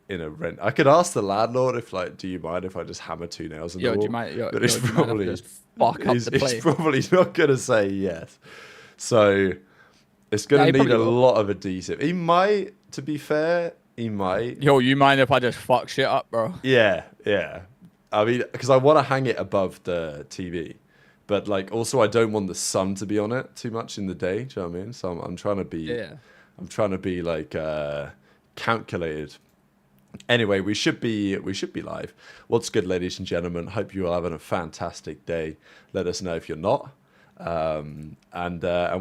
in a rent. I could ask the landlord if like, do you mind if I just hammer 2 nails in the Yo, do you wall? mind? Yo, But yo, do you mind if I just fuck up the it's place? probably not gonna say yes. So it's Yeah, gonna he need probably a will. lot of adhesive. He might, to be fair, he might. Yo, you mind if I just fuck shit up, bro? Yeah, yeah. I mean, because I want to hang it above the TV, but like also I don't want the sun to be on it too much in the day. Do you know what I mean? So I'm trying to be, Yeah. I'm trying to be like calculated. Anyway, we should be live. What's good, ladies and gentlemen? Hope you are having a fantastic day. Let us know if you're not, and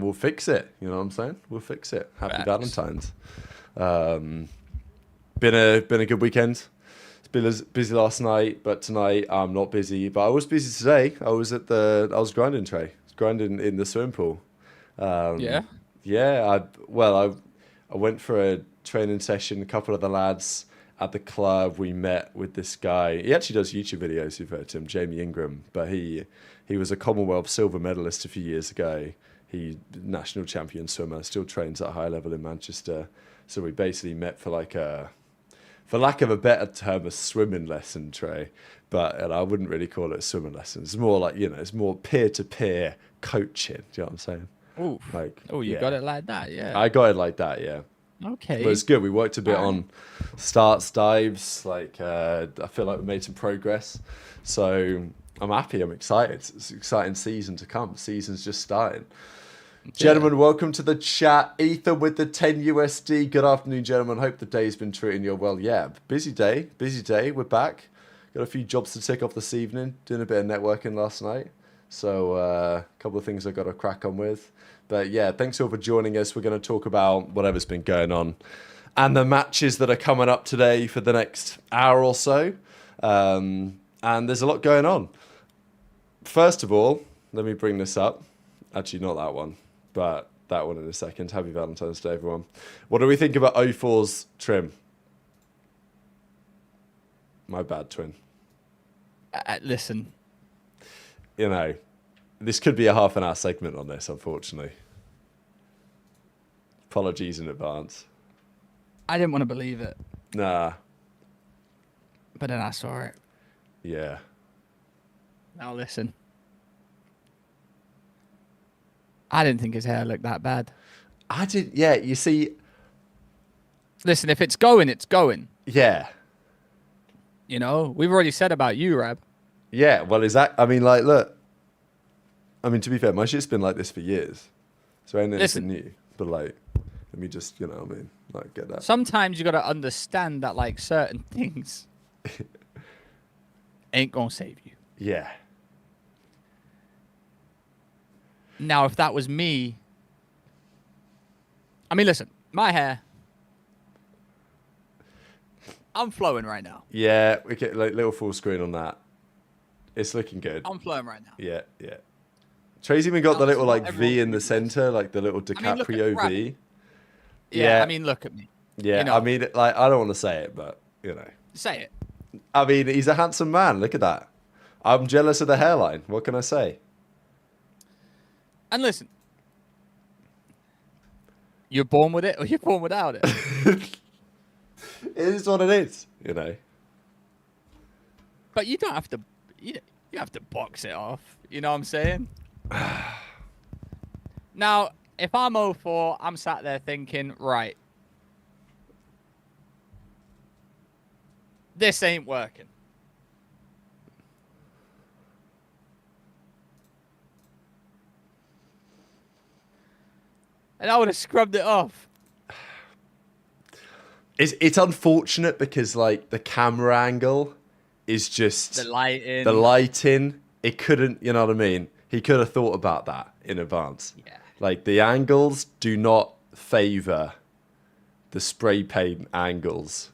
we'll fix it. You know what I'm saying? We'll fix it. Happy Facts. Valentine's. Um, been a good weekend. It's been busy last night, but tonight I'm not busy. But I was busy today. I was grinding, Trey. I was grinding in the swimming pool. Yeah. Yeah, I went for a training session. A couple of the lads at the club. We met with this guy. He actually does YouTube videos. You've heard him, Jamie Ingram. But he was a Commonwealth silver medalist a few years ago. He national champion swimmer. Still trains at a high level in Manchester. So we basically met for like a, for lack of a better term, a swimming lesson, Trey. But and I wouldn't really call it a swimming lesson. It's more like, it's more peer to peer coaching. Do you know what I'm saying? Ooh. Like, Oh, you yeah, got it like that, yeah. I got it like that. Yeah, but Okay. it's good. We worked a bit All right. on starts, dives. Like, I feel like we made some progress. So I'm happy. I'm excited. It's an exciting season to come. Season's just starting. Yeah. Gentlemen, welcome to the chat. Ethan with the 10 USD. Good afternoon, gentlemen. Hope the day's been treating you well. Yeah, busy day. Busy day. We're back. Got a few jobs to tick off this evening. Doing a bit of networking last night. So a couple of things I've got to crack on with. But yeah, thanks all for joining us. We're going to talk about whatever's been going on and the matches that are coming up today for the next hour or so. And there's a lot going on. First of all, let me bring this up. Actually, not that one, but that one in a second. Happy Valentine's Day, everyone. What do we think about O4's trim? My bad, twin. Listen, This could be a half an hour segment on this, unfortunately. Apologies in advance. I didn't want to believe it, Nah, but then I saw it. yeah. Now listen. I didn't think his hair looked that bad. I did, yeah, you see, Listen, if it's going, it's going. yeah. We've already said about you, Rab. Yeah, well, I mean, like, look. I mean, to be fair, my shit's been like this for years. So ain't anything Listen, new. But, like, let me just, like, get that. sometimes you got to understand that, like, certain things ain't going to save you. Yeah. Now, if that was me, I mean, listen, my hair, I'm flowing right now. Yeah, we get, like, little full screen on that. It's looking good. I'm flowing right now. Yeah, yeah. Tracy even got Now, the little, listen, not like, everyone's V in gonna the be blessed. center, like, the little I mean, look at DiCaprio Rab. V. Yeah, Yeah. I mean, look at me. Yeah, I mean, like, I don't want to say it, but, Say it. I mean, he's a handsome man. Look at that. I'm jealous of the hairline. What can I say? And listen, you're born with it or you're born without it. It is what it is, But you don't have to. You have to box it off. You know what I'm saying? Now, if I'm 0-4, I'm sat there thinking, right, this ain't working. And I would have scrubbed it off. It's unfortunate because like the camera angle is just The lighting. the lighting. It couldn't, you know what I mean? He could have thought about that in advance. Yeah. Like the angles do not favor the spray paint angles.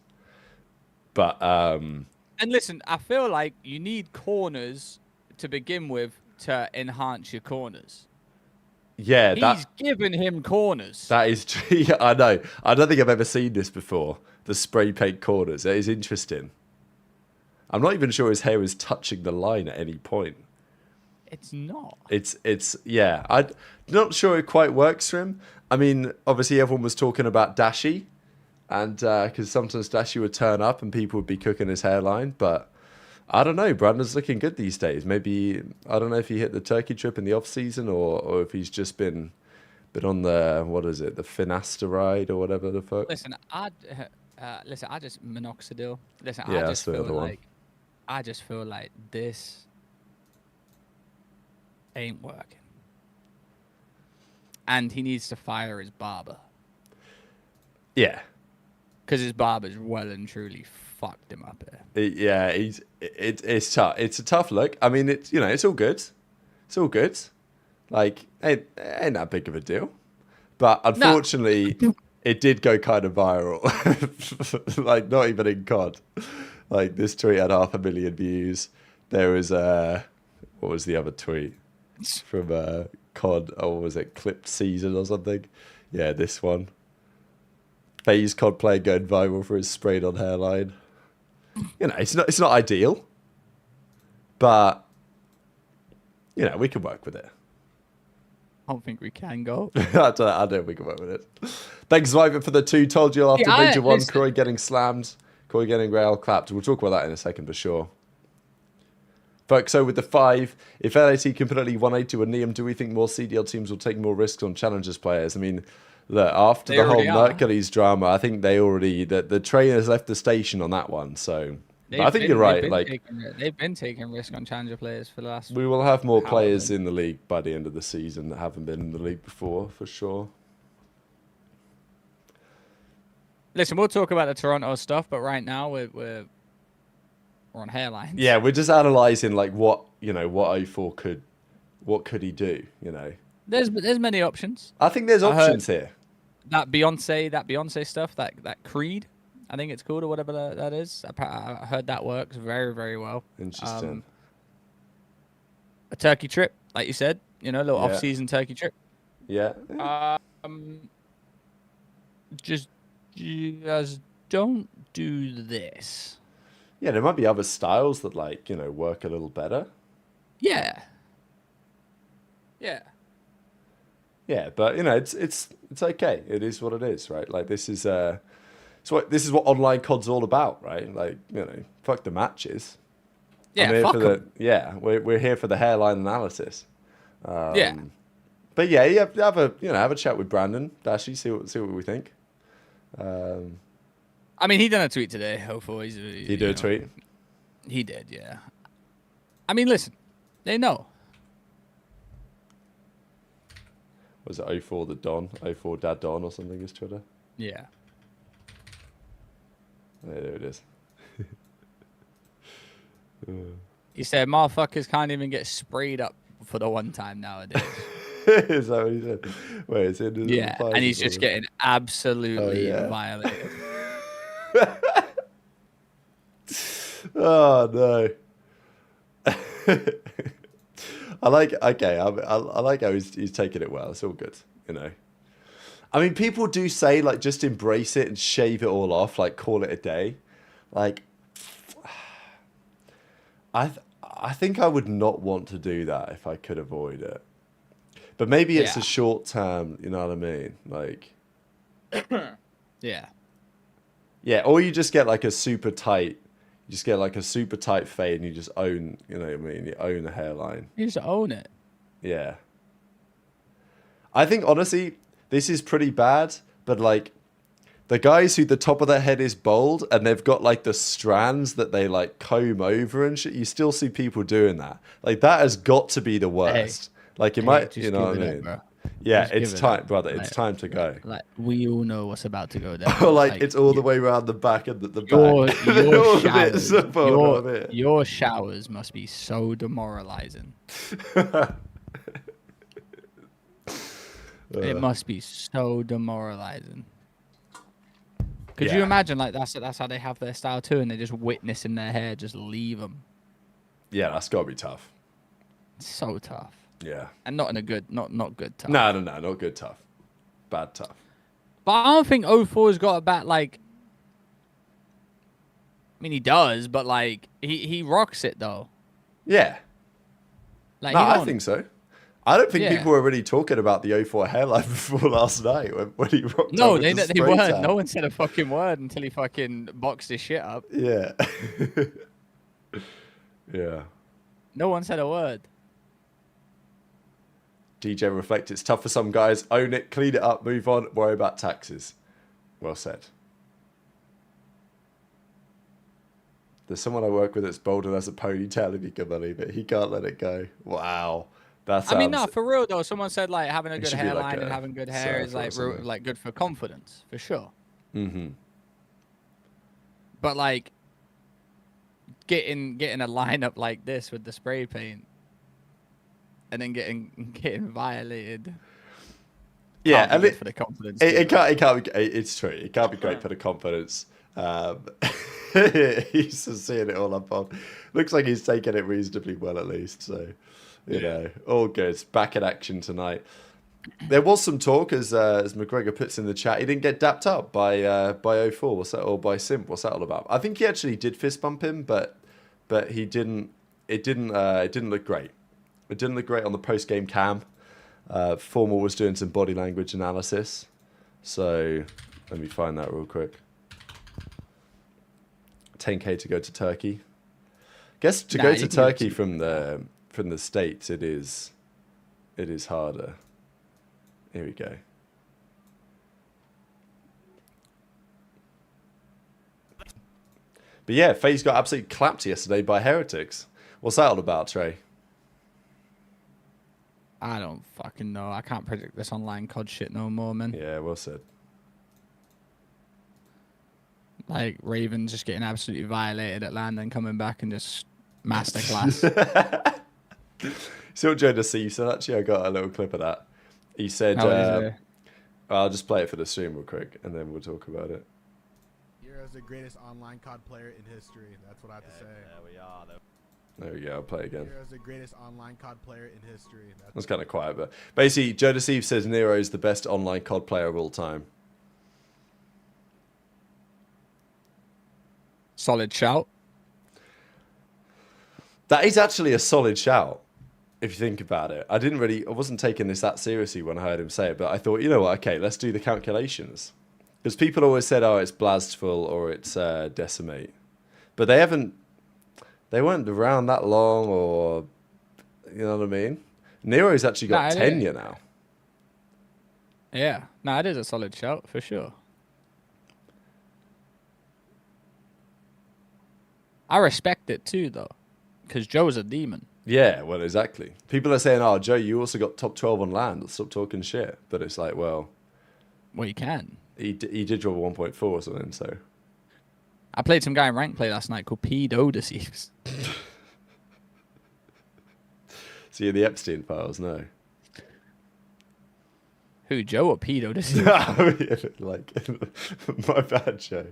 But And listen, I feel like you need corners to begin with to enhance your corners. yeah, He's given him corners. that is true. Yeah, I know. I don't think I've ever seen this before. The spray paint corners. It is interesting. I'm not even sure his hair is touching the line at any point. It's not. It's yeah. I'm not sure it quite works for him. I mean, obviously everyone was talking about Dashi, and because sometimes Dashy would turn up and people would be cooking his hairline, but I don't know. Brandon's looking good these days. Maybe I don't know if he hit the Turkey trip in the off season or if he's just been on the what is it, the finasteride or whatever the fuck. Listen, I just minoxidil. Listen, Yeah, that's the other one. I just feel like this ain't working, and he needs to fire his barber Yeah, because his barber's well and truly fucked him up here. it's tough. It's a tough look. I mean, it's it's all good. It's all good. Like, ain't that big of a deal. But unfortunately, it did go kind of viral. Like, not even in COD. Like, this tweet had 500,000 views. There was what was the other tweet from COD? Oh, what was it? Clipped Season or something? Yeah, this one. FaZe COD player going viral for his sprayed on hairline. It's not ideal, but we can work with it. I don't think we can go. I don't think we can work with it. Thanks, Ivan, for the 2. Told you after Major 1, Corey getting slammed, Corey getting rail clapped. We'll talk about that in a second for sure. Folks, so with the 5, if LAT can put only 180 to a Neum, do we think more CDL teams will take more risks on Challengers players? I mean, look, after the whole Mercury's drama, I think the trainers left the station on that one. So I think you're right. They've been taking risk on Challenger players for the last. We will have more players in the league by the end of the season that haven't been in the league before, for sure. Listen, we'll talk about the Toronto stuff, but right now we're on hairlines. Yeah, we're just analysing like what 04 could he do? There's many options. I think there's options here. That Beyonce stuff, that Creed, I think it's called or whatever that is. I heard that works very, very well. Interesting. A Turkey trip, like you said, a little off-season Turkey trip. Yeah. Just don't do this. Yeah, there might be other styles that work a little better. Yeah. Yeah. Yeah, but it's okay. It is what it is, right? Like this is this is what online COD's all about, right? Like fuck the matches. Yeah, fuck them. We're here for the hairline analysis. Yeah. But yeah, you have a chat with Brandon Dashy, see what we think. I mean, he done a tweet today. Hopefully, he did a tweet. He did, yeah. I mean, listen, they know. Was it 04 the Don? 04 Dad Don or something is Twitter? Yeah. Yeah, there it is. He said, motherfuckers can't even get sprayed up for the one time nowadays. Is that what he said? Wait, is it? Yeah, and he's just getting absolutely violated. Oh, no. I like how he's taking it well. It's all good, I mean, people do say just embrace it and shave it all off, call it a day. I think I would not want to do that if I could avoid it. But maybe it's a short term, you know what I mean? Yeah. Yeah, or you just get a super tight. You just get a super tight fade and you just own, you know what I mean? You own the hairline. You just own it. Yeah. I think, honestly, this is pretty bad, but the guys who the top of their head is bald and they've got the strands that they comb over and shit, you still see people doing that. That has got to be the worst. It might, you know what I mean? Yeah, it's time, brother. It's time to go. We all know what's about to go down. It's all the way around the back and the back. Your showers must be so demoralizing. It must be so demoralizing. Could you imagine that's how they have their style too, and they're just witnessing their hair just leave them? Yeah, that's gotta be tough. It's so tough. Yeah. And not in a good, not good tough. No, not good tough. Bad tough. But I don't think 04's got a bat I mean, he does, but he rocks it though. Yeah. I think so. I don't think Yeah. people were really talking about the 04 hairline before last night when he rocked No, up with the they spray weren't. tan. No one said a fucking word until he fucking boxed his shit up. Yeah. Yeah. No one said a word. DJ Reflect, it's tough for some guys. Own it, clean it up, move on, worry about taxes. Well said. There's someone I work with that's bold and has a ponytail, if you can believe it. He can't let it go. Wow. That sounds... I mean, no, for real though. Someone said like having a It good should be like hairline a and having good hair is surfer or like something. like good for confidence, for sure. Mm-hmm. But like getting a lineup like this with the spray paint and then getting violated. Yeah, Can't be and good for the confidence. it can't be. It's true. It can't be great for the confidence. He's just seeing it all up on. Looks like he's taking it reasonably well at least. So, you know, all good. Back in action tonight. There was some talk as McGregor puts in the chat. He didn't get dapped up by 04. What's that? Or by Simp? What's that all about? I think he actually did fist bump him, but he didn't. It didn't look great. It didn't look great on the post game cam. Formal was doing some body language analysis. So let me find that real quick. 10K to go to Turkey. Guess to go to Turkey from the States, it is harder. Here we go. But yeah, FaZe got absolutely clapped yesterday by Heretics. What's that all about, Trey? I don't fucking know. I can't predict this online COD shit no more, man. Yeah, well said. Like Ravens just getting absolutely violated at land and coming back and just masterclass. See what Joe does see. You said actually I got a little clip of that. He said, I'll just play it for the stream real quick and then we'll talk about it. You're as the greatest online COD player in history. That's what I have to say. There we are. There we go. I'll play again. You're as the greatest online COD player in history. That's kind of quiet, but basically, Joe Deceive says Nero is the best online COD player of all time. Solid shout. That is actually a solid shout, if you think about it. I wasn't taking this that seriously when I heard him say it, but I thought, you know what, okay, let's do the calculations. Because people always said, oh, it's Blastful or it's Decimate. But they weren't around that long, or, you know what I mean? Nero's actually got tenure now. Yeah. No, it is a solid shout, for sure. I respect it too, though, because Joe's a demon. Yeah, well, exactly. People are saying, oh, Joe, you also got top 12 on land. Let's stop talking shit. But it's like, well... Well, you can. He did drop a 1.4 or something, so... I played some guy in rank play last night called Pedo Deceives. So you're the Epstein files, no? Who, Joe or Pedo Deceives? Like, my bad, Joe.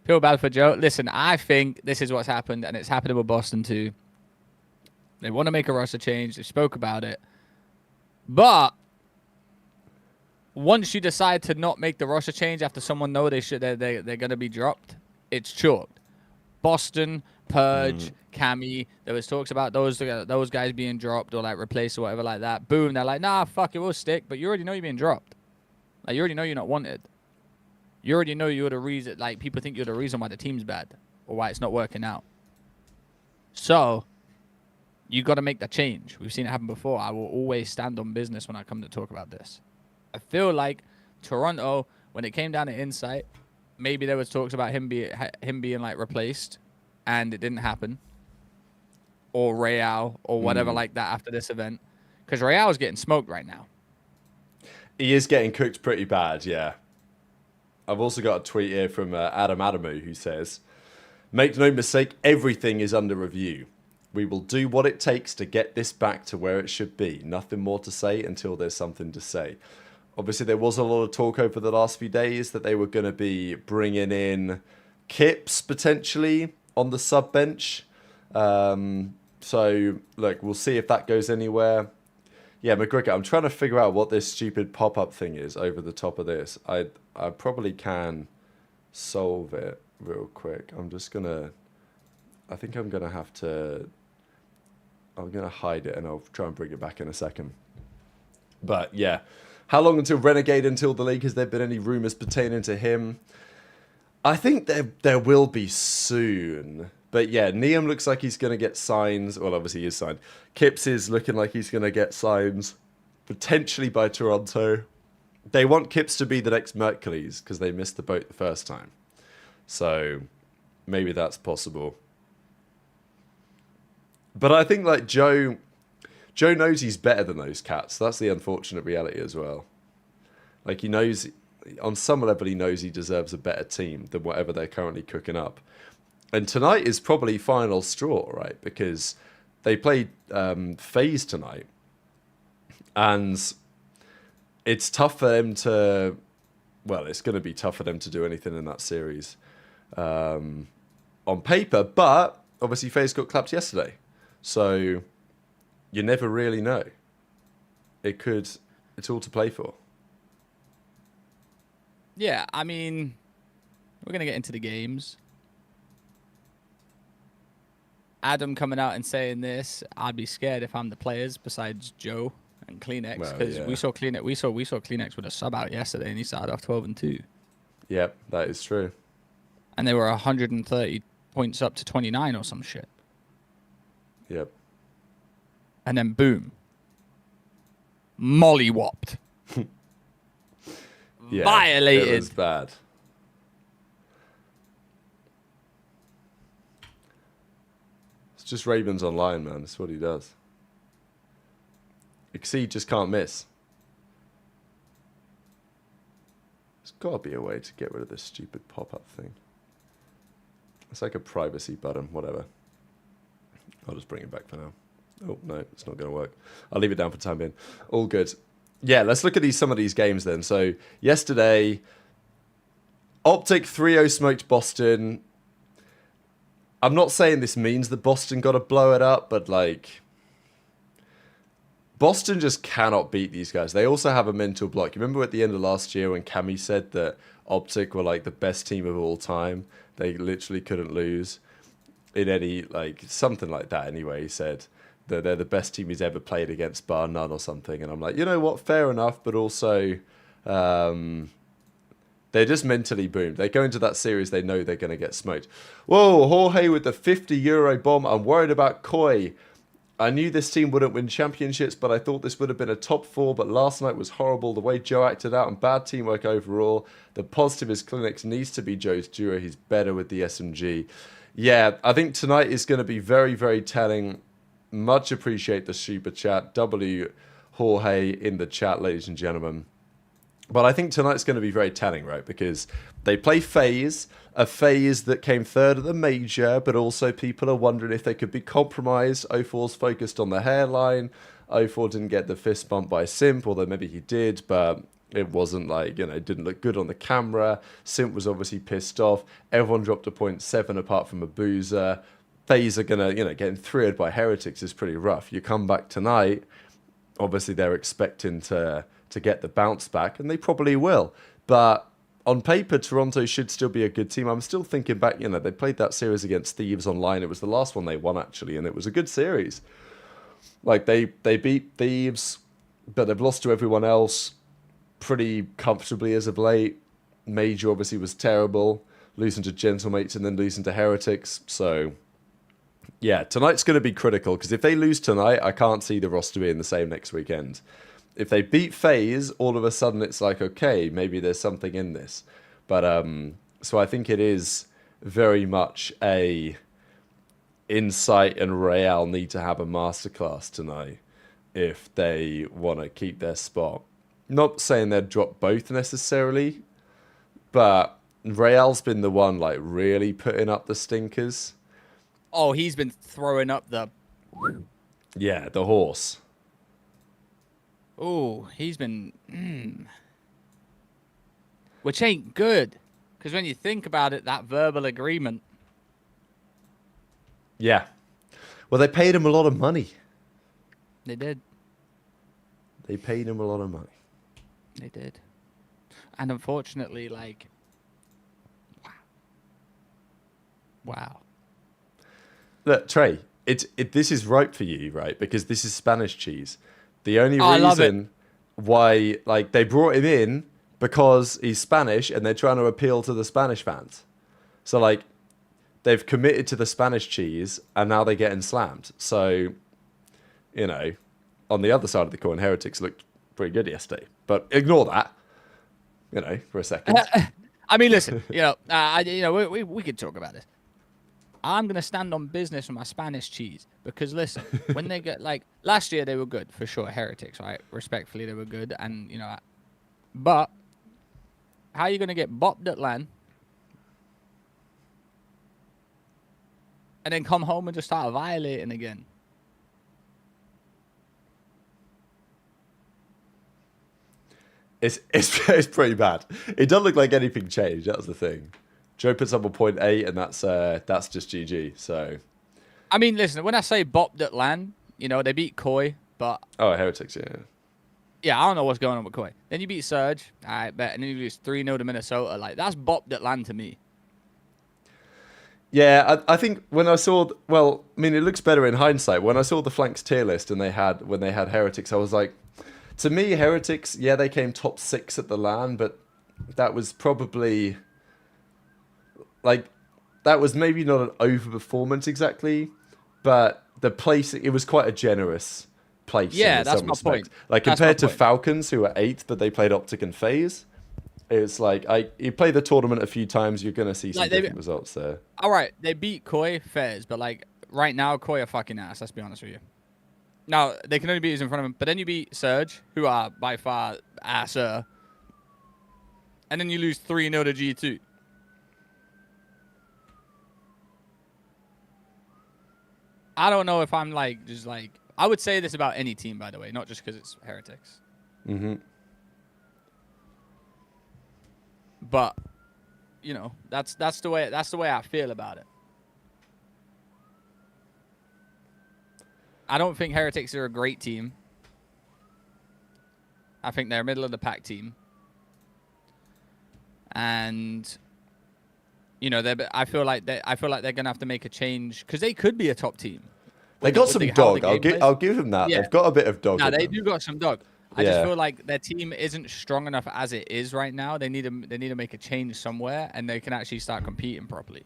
Feel bad for Joe. Listen, I think this is what's happened, and it's happening with Boston too. They want to make a roster change. They spoke about it. But once you decide to not make the roster change after someone know they're going to be dropped, it's chalked. Boston, Purge, Cammy, there was talks about those guys being dropped or like replaced or whatever like that. Boom, they're like, nah, fuck it, we'll stick. But you already know you're being dropped. Like, you already know you're not wanted. You already know you're the reason, like, people think you're the reason why the team's bad or why it's not working out. So, you got to make that change. We've seen it happen before. I will always stand on business when I come to talk about this. I feel like Toronto, when it came down to Insight, maybe there was talks about him being like replaced, and it didn't happen. Or Real or whatever like that after this event. Because Real is getting smoked right now. He is getting cooked pretty bad, yeah. I've also got a tweet here from Adam Adamu who says, make no mistake, everything is under review. We will do what it takes to get this back to where it should be. Nothing more to say until there's something to say. Obviously, there was a lot of talk over the last few days that they were going to be bringing in Kips, potentially, on the sub-bench. So, look, we'll see if that goes anywhere. Yeah, McGregor, I'm trying to figure out what this stupid pop-up thing is over the top of this. I probably can solve it real quick. I'm just going to... I think I'm going to have to... I'm going to hide it and I'll try and bring it back in a second. But yeah, how long until Renegade until the league? Has there been any rumours pertaining to him? I think there will be soon. But yeah, Neum looks like he's going to get signs. Well, obviously he is signed. Kips is looking like he's going to get signs. Potentially by Toronto. They want Kips to be the next Mercules because they missed the boat the first time. So maybe that's possible. But I think like Joe knows he's better than those cats. That's the unfortunate reality as well. Like he knows, on some level, he knows he deserves a better team than whatever they're currently cooking up. And tonight is probably final straw, right? Because they played FaZe tonight. And it's tough for them to... Well, it's going to be tough for them to do anything in that series on paper. But obviously FaZe got clapped yesterday. So you never really know. It's all to play for. Yeah, I mean, we're going to get into the games. Adam coming out and saying this, I'd be scared if I'm the players besides Joe and Kleenex, because we saw Kleenex with a sub out yesterday and he started off 12-2. Yep, that is true. And they were 130 points up to 29 or some shit. Yep. And then boom. Mollywopped. Yeah, Violated. It was bad. It's just Ravens online, man. That's what he does. Exceed just can't miss. There's got to be a way to get rid of this stupid pop-up thing. It's like a privacy button, whatever. I'll just bring it back for now. Oh, no, it's not going to work. I'll leave it down for the time being. All good. Yeah, let's look at some of these games then. So, yesterday, OpTic 3-0 smoked Boston. I'm not saying this means that Boston got to blow it up, but, like, Boston just cannot beat these guys. They also have a mental block. You remember at the end of last year when Cammy said that OpTic were, like, the best team of all time? They literally couldn't lose in any, like, something like that anyway. He said that they're the best team he's ever played against, bar none or something. And I'm like, you know what, fair enough, but also they're just mentally boomed. They go into that series, they know they're going to get smoked. Whoa, Jorge with the €50 bomb. I'm worried about Koi. I knew this team wouldn't win championships, but I thought this would have been a top 4, but last night was horrible. The way Joe acted out and bad teamwork overall. The positive is Kleenex needs to be Joe's duo. He's better with the SMG. Yeah, I think tonight is going to be very, very telling. Much appreciate the super chat. W Jorge in the chat, ladies and gentlemen. But I think tonight's going to be very telling, right? Because they play FaZe, a FaZe that came third at the major, but also people are wondering if they could be compromised. 04's focused on the hairline. 04 didn't get the fist bump by Simp, although maybe he did, but it wasn't like, you know, it didn't look good on the camera. Simp was obviously pissed off. Everyone dropped a 0.7 apart from a boozer. FaZe are going to, you know, getting 3'd by Heretics is pretty rough. You come back tonight, obviously they're expecting to get the bounce back, and they probably will. But on paper, Toronto should still be a good team. I'm still thinking back, you know, they played that series against Thieves online. It was the last one they won, actually, and it was a good series. Like, they beat Thieves, but they've lost to everyone else pretty comfortably as of late. Major obviously was terrible, losing to Gentlemates and then losing to Heretics. So, yeah, tonight's going to be critical, because if they lose tonight, I can't see the roster being the same next weekend. If they beat FaZe, all of a sudden it's like, okay, maybe there's something in this. But, so I think it is very much a Insight and Real need to have a masterclass tonight if they want to keep their spot. Not saying they'd drop both necessarily, but Real's been the one, like, really putting up the stinkers. Oh, he's been throwing up the... Yeah, the horse. Oh, he's been... Which ain't good. Because when you think about it, that verbal agreement... Yeah. Well, they paid him a lot of money. They did. They paid him a lot of money. They did. And unfortunately, like... Wow. Look, Trey, this is ripe for you, right? Because this is Spanish cheese. The only Oh, I love it. reason why, like, they brought him in because he's Spanish and they're trying to appeal to the Spanish fans. So, like, they've committed to the Spanish cheese and now they're getting slammed. So, you know, on the other side of the coin, Heretics looked pretty good yesterday. But ignore that, you know, for a second. I mean, listen, we could talk about this. I'm gonna stand on business with my Spanish cheese because listen, when they get like last year they were good for sure, Heretics, right? Respectfully, they were good, and but how are you gonna get bopped at LAN and then come home and just start violating again? It's pretty bad. It doesn't look like anything changed. That was the thing. Joe puts up a 0.8, and that's just GG. So, I mean, listen, when I say bopped at LAN, they beat Koi, but Heretics, yeah. Yeah, I don't know what's going on with Koi. Then you beat Surge, I bet, and then you lose 3-0 to Minnesota. Like, that's bopped at LAN to me. Yeah, I think when I saw, well, I mean, it looks better in hindsight. When I saw the flanks tier list and when they had Heretics, I was like, to me, Heretics, yeah, they came top 6 at the LAN, but that was probably, like, that was maybe not an overperformance exactly, but the place, it was quite a generous place. Yeah, in that's some my respects. point. Like, That's compared my to point. Falcons, who are 8th, but they played OpTic and FaZe, it's like, you play the tournament a few times, you're going to see some different results there. All right, they beat Koi, Fez, but, like, right now, Koi are fucking ass, let's be honest with you. Now, they can only beat us in front of them, but then you beat Surge, who are by far asser, and then you lose 3-0 to G2. I don't know if I'm, like, just, like... I would say this about any team, by the way, not just because it's Heretics. Mm-hmm. But, that's the way I feel about it. I don't think Heretics are a great team. I think they're a middle of the pack team. And I feel like they're gonna have to make a change because they could be a top team. They got some dog. I'll give them that. Yeah. They've got a bit of dog. No, in they them. do got some dog. I Yeah. just feel like their team isn't strong enough as it is right now. They need to make a change somewhere, and they can actually start competing properly.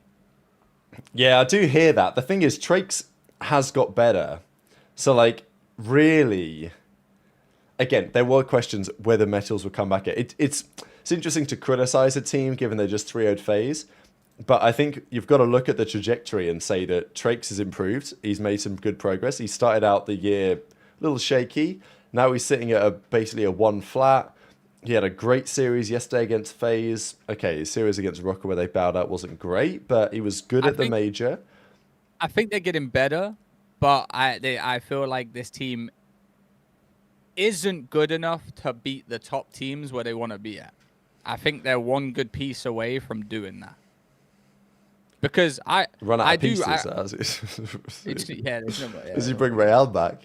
Yeah, I do hear that. The thing is, Trakes has got better. So, like, really, again, there were questions whether Metals would come back. It's interesting to criticize a team given they're just 3-0'd phase. But I think you've got to look at the trajectory and say that Trakes has improved. He's made some good progress. He started out the year a little shaky. Now he's sitting at basically a 1 flat. He had a great series yesterday against FaZe. Okay, his series against Rocker where they bowed out wasn't great, but he was good at the major. I think they're getting better, but I feel like this team isn't good enough to beat the top teams where they want to be at. I think they're one good piece away from doing that. Because Run out of pieces. Does he bring Real back?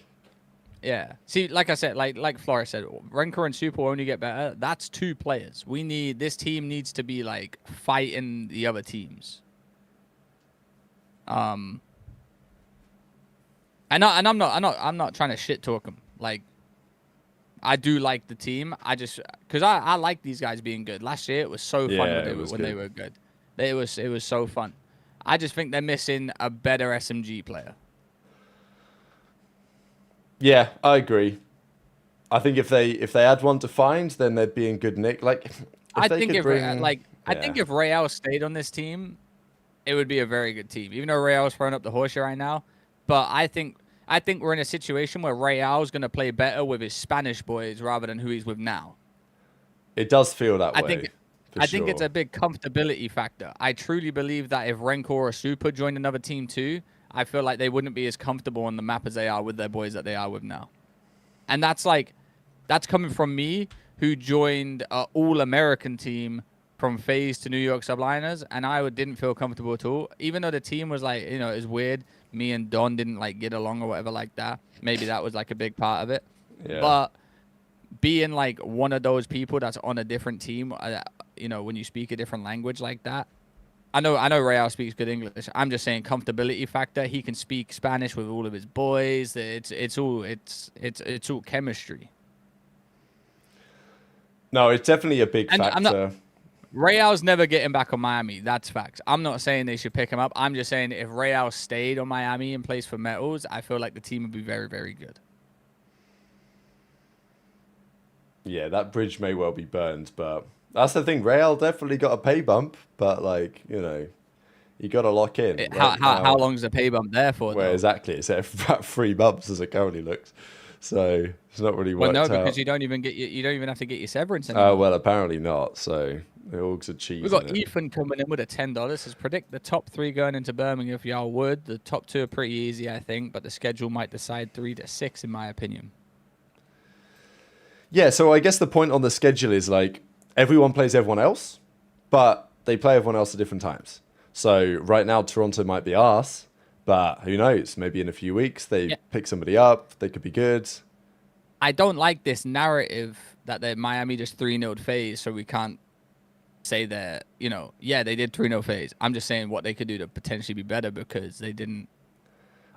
Yeah. See, like I said, like Flores said, Renker and Super will only get better. That's 2 players. This team needs to be like fighting the other teams. And I'm not trying to shit talk them. Like, I do like the team. Because I like these guys being good. Last year it was so fun when they were good. It was so fun. I just think they're missing a better SMG player. Yeah, I agree. I think if they had one to find, then they'd be in good nick. Like, I think if Real stayed on this team, it would be a very good team. Even though Real's throwing up the horseshoe right now, but I think we're in a situation where Real's going to play better with his Spanish boys rather than who he's with now. It does feel that way. I think it's a big comfortability factor. I truly believe that if Rencor or Super joined another team too, I feel like they wouldn't be as comfortable on the map as they are with their boys that they are with now. And that's coming from me, who joined an all-American team from FaZe to New York Subliners, and I didn't feel comfortable at all. Even though the team was like, it was weird. Me and Don didn't like get along or whatever like that. Maybe that was like a big part of it. Yeah. But being like one of those people that's on a different team, when you speak a different language like that, I know Real speaks good English. I'm just saying comfortability factor. He can speak Spanish with all of his boys. It's all chemistry. No, it's definitely a big And I'm not factor. Real's never getting back on Miami. That's facts. I'm not saying they should pick him up. I'm just saying if Real stayed on Miami and plays for Metals, I feel like the team would be very, very good. Yeah, that bridge may well be burned, but that's the thing. Real definitely got a pay bump, but like, you know, you got to lock in. How Right now, long's the pay bump there for, well, though? exactly. It's at about 3 months as it currently looks. So it's not really Well, worked no, out. because you don't even have to get your severance Oh, anymore. well, apparently not. So the Orgs are cheating We've got it. Ethan coming in with a $10. Says predict the top 3 going into Birmingham if y'all would. The top 2 are pretty easy, I think, but the schedule might decide 3 to 6, in my opinion. Yeah, so I guess the point on the schedule is like everyone plays everyone else, but they play everyone else at different times. So right now Toronto might be arse, but who knows? Maybe in a few weeks they pick somebody up. They could be good. I don't like this narrative that the Miami just 3-0'd phase, so we can't say that, they did 3-0 phase. I'm just saying what they could do to potentially be better because they didn't.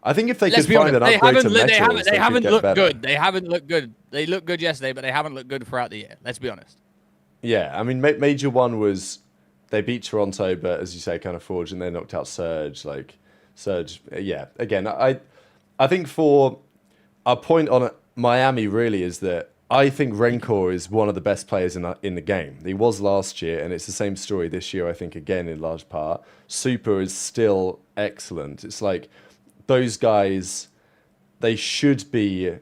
I think if they Let's could be find honest, an upgrade to Metals, they haven't could get looked better. good. They haven't looked good. They looked good yesterday, but they haven't looked good throughout the year. Let's be honest. Yeah, I mean, major one was they beat Toronto, but as you say, kind of forged, and they knocked out Surge. Like Surge, yeah. Again, I think for our point on Miami really is that I think Rancor is one of the best players in the game. He was last year, and it's the same story this year. I think again in large part, Super is still excellent. It's like those guys, they should be.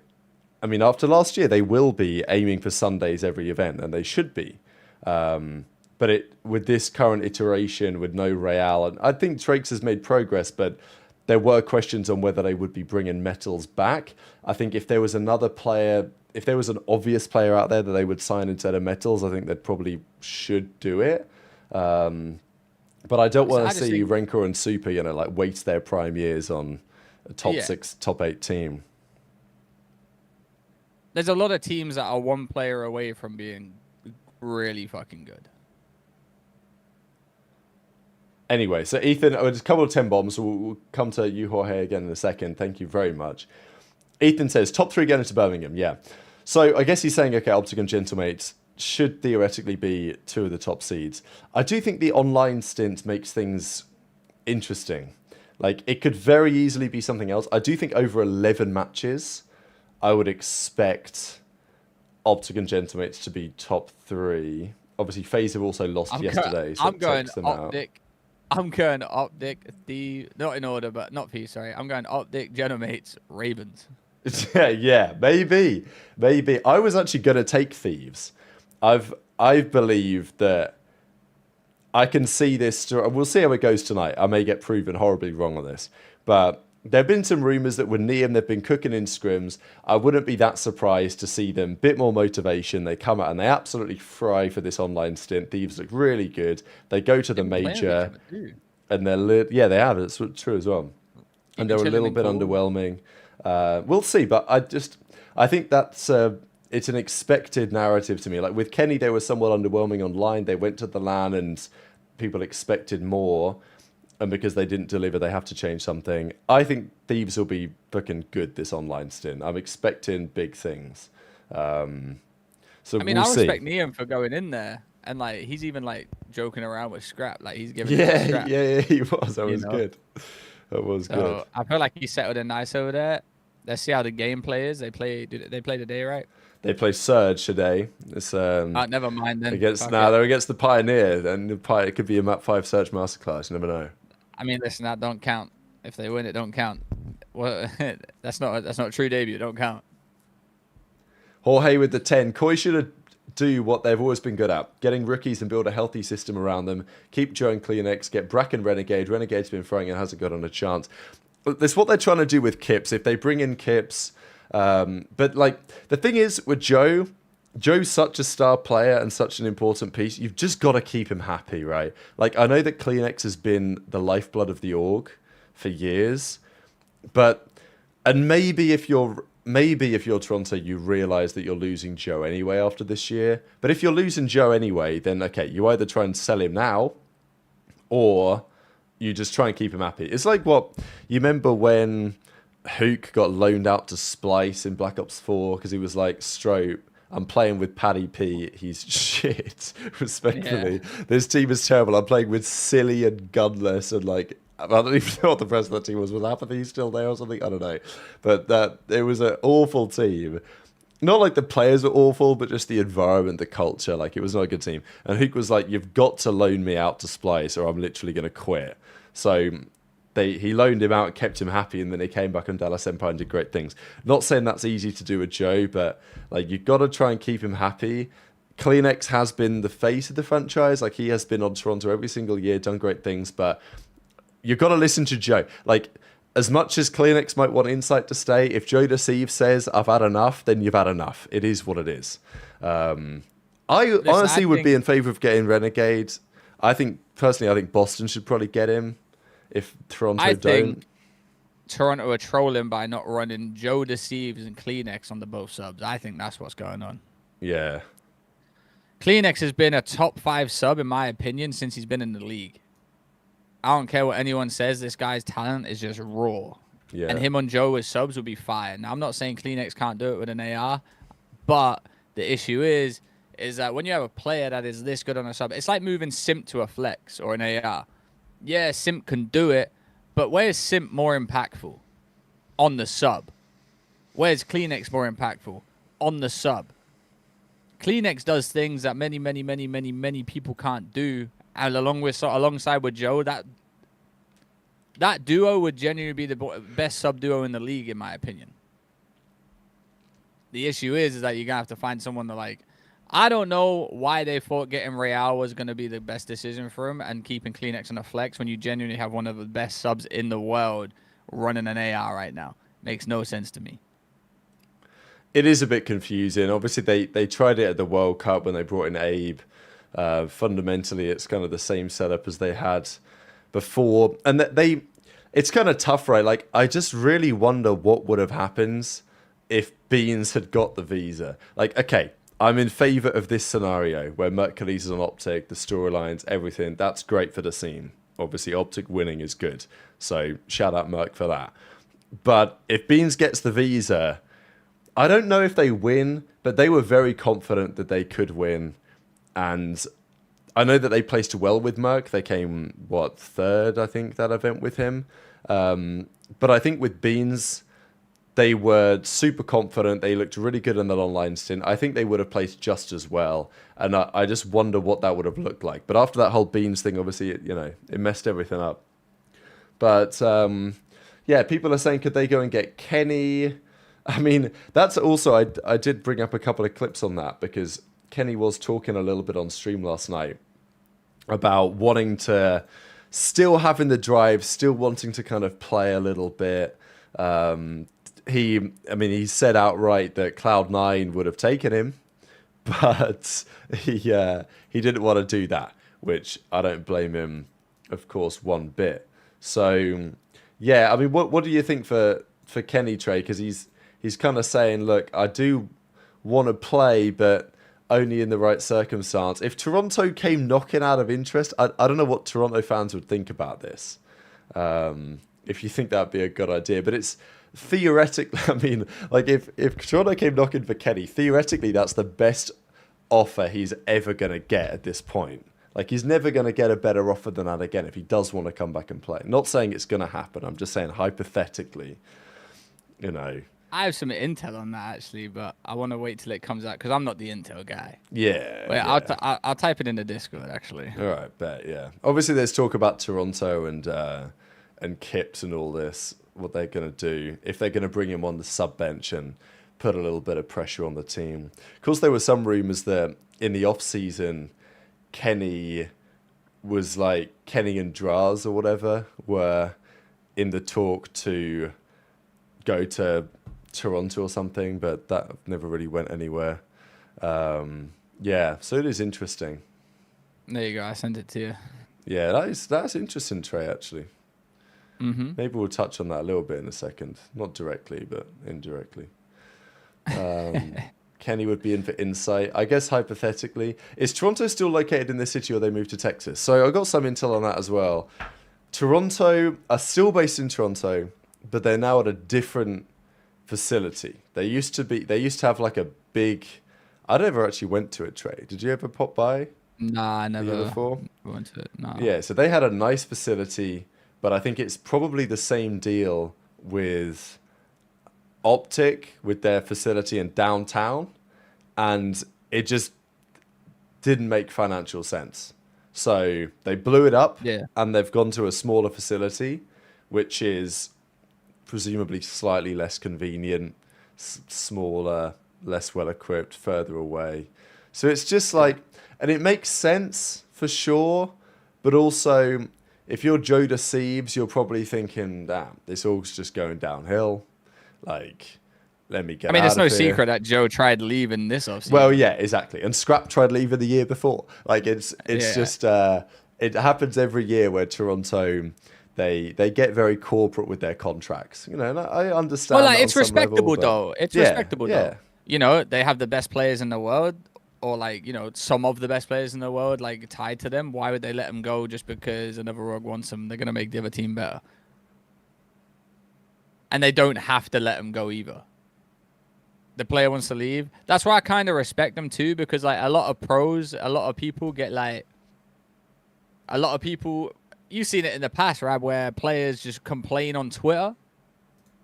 I mean, after last year, they will be aiming for Sundays every event, and they should be. But with this current iteration, with no Real, and I think Drakes has made progress, but there were questions on whether they would be bringing Metals back. I think if there was another player, if there was an obvious player out there that they would sign instead of Metals, I think they probably should do it. But I don't want to see Rancor and Super, like waste their prime years on a top 6, top 8 team. There's a lot of teams that are one player away from being really fucking good. Anyway, so Ethan, just a couple of 10 bombs. We'll come to you, Jorge, again in a second. Thank you very much. Ethan says, top 3 going into Birmingham. Yeah. So I guess he's saying, okay, OpTic and Gentlemates should theoretically be 2 of the top seeds. I do think the online stint makes things interesting. Like, it could very easily be something else. I do think over 11 matches, I would expect OpTic and Gentlemates to be top 3. Obviously, FaZe have also lost yesterday, so I'm going them out. I'm going OpTic, not in order, but not P, sorry. I'm going OpTic, Gentlemates, Ravens. Yeah, maybe. I was actually going to take Thieves. I believe that I can see this. We'll see how it goes tonight. I may get proven horribly wrong on this, but there have been some rumours that with Neum, they've been cooking in scrims. I wouldn't be that surprised to see them. Bit more motivation. They come out and they absolutely fry for this online stint. Thieves look really good. They go to the major, and they have. It's true as well. And they're a little bit underwhelming. We'll see, but I think that's it's an expected narrative to me. Like with Kenny, they were somewhat underwhelming online. They went to the LAN and people expected more. And because they didn't deliver, they have to change something. I think Thieves will be fucking good this online stint. I'm expecting big things. So I respect Neum for going in there. And like he's even like joking around with Scrap. Like he's giving Scrap. Yeah, he was. That was good. That was good. I feel like he settled in nice over there. Let's see how the gameplay is. They play today, right? They play Surge today. It's never mind then. They're against the Pioneer, and it could be a Map 5 Search masterclass. You never know. I mean, listen, that don't count. If they win, it don't count. Well, that's not a true debut. It don't count. Jorge with the 10. Koi should do what they've always been good at: getting rookies and build a healthy system around them. Keep Joe and Kleenex. Get Bracken Renegade. Renegade's been throwing and hasn't got on a chance. That's what they're trying to do with Kips. If they bring in Kips, but like the thing is with Joe's such a star player and such an important piece. You've just got to keep him happy, right? Like, I know that Kleenex has been the lifeblood of the org for years, and maybe if you're Toronto, you realize that you're losing Joe anyway after this year. But if you're losing Joe anyway, then okay, you either try and sell him now, or you just try and keep him happy. It's like what you remember when Hook got loaned out to Splice in Black Ops 4 because he was like, Strope, I'm playing with Paddy P. He's shit, respectfully. Yeah. This team is terrible. I'm playing with Silly and Gunless and like, I don't even know what the rest of that team was. Was Apathy still there or something? I don't know. But it was an awful team. Not like the players were awful, but just the environment, the culture. Like, it was not a good team. And Hook was like, you've got to loan me out to Splice or I'm literally going to quit. So he loaned him out, kept him happy, and then he came back on Dallas Empire and did great things. Not saying that's easy to do with Joe, but like you've got to try and keep him happy. Kleenex has been the face of the franchise. Like, he has been on Toronto every single year, done great things, but you've got to listen to Joe. Like, as much as Kleenex might want Insight to stay, if Joe Deceive says, I've had enough, then you've had enough. It is what it is. I honestly would be in favor of getting Renegade. Personally, I think Boston should probably get him if Toronto don't. think Toronto are trolling by not running Joe Deceives and Kleenex on the both subs. I think that's what's going on. Yeah. Kleenex has been a top 5 sub, in my opinion, since he's been in the league. I don't care what anyone says. This guy's talent is just raw. Yeah. And him on Joe as subs would be fire. Now, I'm not saying Kleenex can't do it with an AR, but the issue is that when you have a player that is this good on a sub, it's like moving Simp to a flex or an AR. Yeah, Simp can do it, but where's Simp more impactful? On the sub. Where's Kleenex more impactful? On the sub. Kleenex does things that many people can't do, and alongside with Joe, that duo would genuinely be the best sub duo in the league, in my opinion. The issue is that you're gonna have to find someone to like. I don't know why they thought getting Real was going to be the best decision for him and keeping Kleenex on a flex when you genuinely have one of the best subs in the world running an AR right now. Makes no sense to me. It is a bit confusing. Obviously, they tried it at the World Cup when they brought in Abe. Fundamentally, it's kind of the same setup as they had before. And it's kind of tough, right? Like, I just really wonder what would have happened if Beans had got the visa. Like, okay, I'm in favor of this scenario where Mercules is on OpTic, the storylines, everything. That's great for the scene. Obviously, OpTic winning is good. So shout out Merc for that. But if Beans gets the visa, I don't know if they win, but they were very confident that they could win. And I know that they placed well with Merc. They came, third, I think, that event with him. But I think with Beans, they were super confident. They looked really good in that online stint. I think they would have placed just as well. And I just wonder what that would have looked like. But after that whole Beans thing, obviously, it messed everything up. But, yeah, people are saying, could they go and get Kenny? I mean, that's also, I did bring up a couple of clips on that because Kenny was talking a little bit on stream last night about wanting to, still having the drive, still wanting to kind of play a little bit. He said outright that Cloud9 would have taken him, but he didn't want to do that, which I don't blame him, of course, one bit. So, yeah, I mean, what do you think for Kenny, Trey? Because he's kind of saying, look, I do want to play, but only in the right circumstance. If Toronto came knocking out of interest, I don't know what Toronto fans would think about this. If you think that'd be a good idea, but it's theoretically, I mean, like if Toronto came knocking for Kenny, theoretically that's the best offer he's ever going to get at this point. Like, he's never going to get a better offer than that again if he does want to come back and play. Not saying it's going to happen. I'm just saying hypothetically, I have some intel on that actually, but I want to wait till it comes out because I'm not the intel guy. Yeah. Wait, yeah. I'll type it in the Discord actually. All right, bet, yeah. Obviously, there's talk about Toronto and Kips and all this, what they're going to do, if they're going to bring him on the sub bench and put a little bit of pressure on the team. Of course, there were some rumors that in the off-season, Kenny and Draz or whatever were in the talk to go to Toronto or something, but that never really went anywhere. Yeah, so it is interesting. There you go. I sent it to you. Yeah, that's interesting, Trey, actually. Mm-hmm. Maybe we'll touch on that a little bit in a second. Not directly, but indirectly. Kenny would be in for Insight. I guess hypothetically, is Toronto still located in this city or they moved to Texas? So I got some intel on that as well. Toronto are still based in Toronto, but they're now at a different facility. They used to have like a big. I never actually went to a trade. Did you ever pop by? Nah, I never before? went to it. Nah. Yeah, so they had a nice facility, but I think it's probably the same deal with OpTic with their facility in downtown, and it just didn't make financial sense. So they blew it up, and they've gone to a smaller facility, which is presumably slightly less convenient, smaller, less well equipped, further away. So it's just like, and it makes sense for sure, but also if you're Joe DeCeves, you're probably thinking, damn, this all's just going downhill. Like, let me get out of here. It's no secret that Joe tried leaving this offseason. Well, yeah, exactly. And Scrap tried leaving the year before. Like, it's just, it happens every year where Toronto, they get very corporate with their contracts. You know, and I understand. Well, like, it's respectable, though. It's respectable, yeah. though. You know, they have the best players in the world, or like, you know, some of the best players in the world, like, tied to them. Why would they let them go just because another org wants them? They're going to make the other team better. And they don't have to let them go either. The player wants to leave. That's why I kind of respect them too, because like a lot of pros, a lot of people get like, a lot of people, you've seen it in the past, right, where players just complain on Twitter.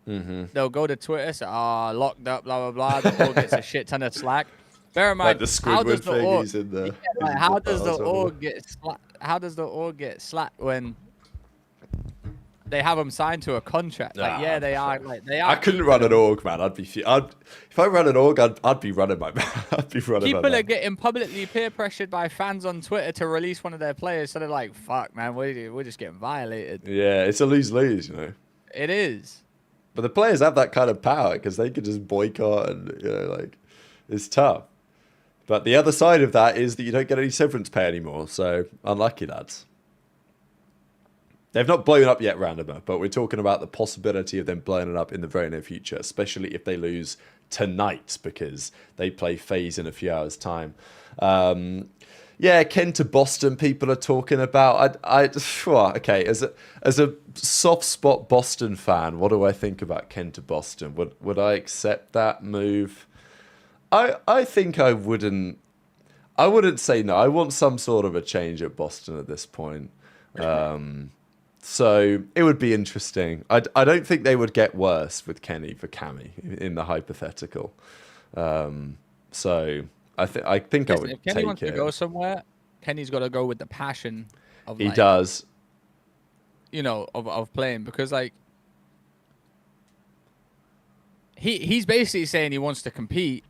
Mm-hmm. They'll go to Twitter, say, locked up, blah, blah, blah. The org gets a shit ton of slack. Bear in mind, like the Squidward thing he's in the... Yeah, like, how does the org get slack when they have them signed to a contract? Like, they are. Like, they are. I couldn't run an org, man. If I ran an org, I'd be running my. People are getting publicly peer pressured by fans on Twitter to release one of their players, so they're like, "Fuck, man, we're just getting violated." Yeah, it's a lose-lose, you know. It is. But the players have that kind of power because they could just boycott, and you know, like, it's tough. But the other side of that is that you don't get any severance pay anymore. So unlucky, lads. They've not blown up yet, Randomer, but we're talking about the possibility of them blowing it up in the very near future, especially if they lose tonight because they play FaZe in a few hours' time. Yeah, Ken to Boston, people are talking about. Okay, as a soft spot Boston fan, what do I think about Ken to Boston? Would I accept that move? I think I wouldn't. I wouldn't say no. I want some sort of a change at Boston at this point. So it would be interesting. I don't think they would get worse with Kenny for Cammy in the hypothetical. So I think I would. If Kenny wants to go somewhere, Kenny's got to go with the passion of. He does. You know, of playing, because like he's basically saying he wants to compete,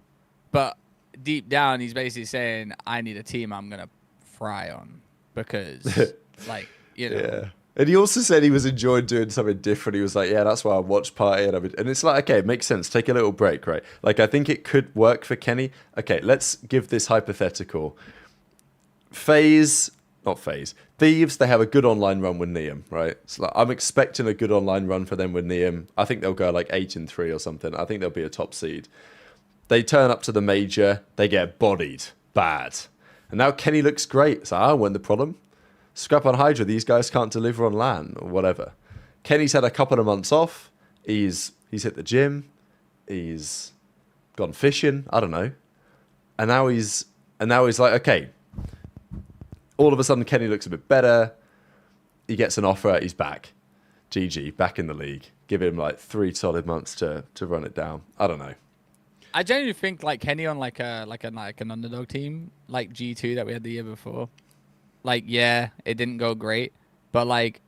but deep down he's basically saying I need a team I'm gonna fry on because like, you know. Yeah. And he also said he was enjoying doing something different. He was like, yeah, that's why I watch party. And it's like, okay, it makes sense. Take a little break, right? Like, I think it could work for Kenny. Okay, let's give this hypothetical. Thieves, they have a good online run with Neum, right? So like, I'm expecting a good online run for them with Neum. I think they'll go like 8-3 or something. I think they'll be a top seed. They turn up to the major. They get bodied bad. And now Kenny looks great. So I won the problem. Scrap on Hydra, these guys can't deliver on LAN or whatever. Kenny's had a couple of months off. He's hit the gym. He's gone fishing. I don't know. And now he's like, okay. All of a sudden, Kenny looks a bit better. He gets an offer. He's back. GG, back in the league. Give him like 3 solid months to run it down. I don't know. I genuinely think like Kenny on like an underdog team like G2 that we had the year before. Like, yeah, it didn't go great, but like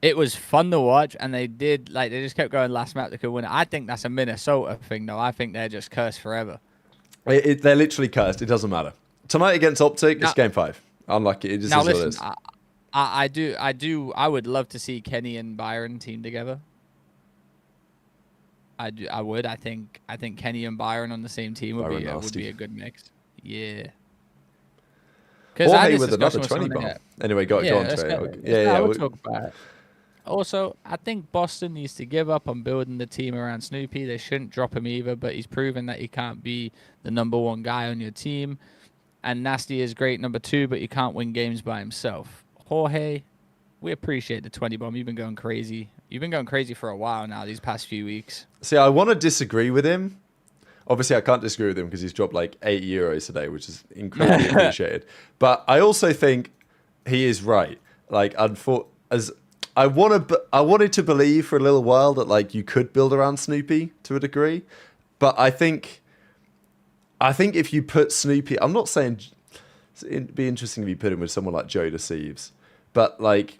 it was fun to watch, and they just kept going last map they could win it. I think that's a Minnesota thing, though. I think they're just cursed forever. They're literally cursed. It doesn't matter. Tonight against OpTic, it's game 5. Unlucky. It just now is listen, what it is. I would love to see Kenny and Byron team together. I would. I think Kenny and Byron on the same team would be a good mix. Yeah. Jorge with another 20 bomb. Anyway, go on, Trey. We'll talk about it. Also, I think Boston needs to give up on building the team around Snoopy. They shouldn't drop him either, but he's proven that he can't be the number one guy on your team. And Nasty is great number two, but he can't win games by himself. Jorge, we appreciate the 20 bomb. You've been going crazy. You've been going crazy for a while now, these past few weeks. See, I want to disagree with him. Obviously, I can't disagree with him because he's dropped like €8 today, which is incredibly appreciated. But I also think he is right. Like, as I wanted to believe for a little while that like you could build around Snoopy to a degree, but I think if you put Snoopy, I'm not saying it'd be interesting if you put him with someone like Joe Deceives, but like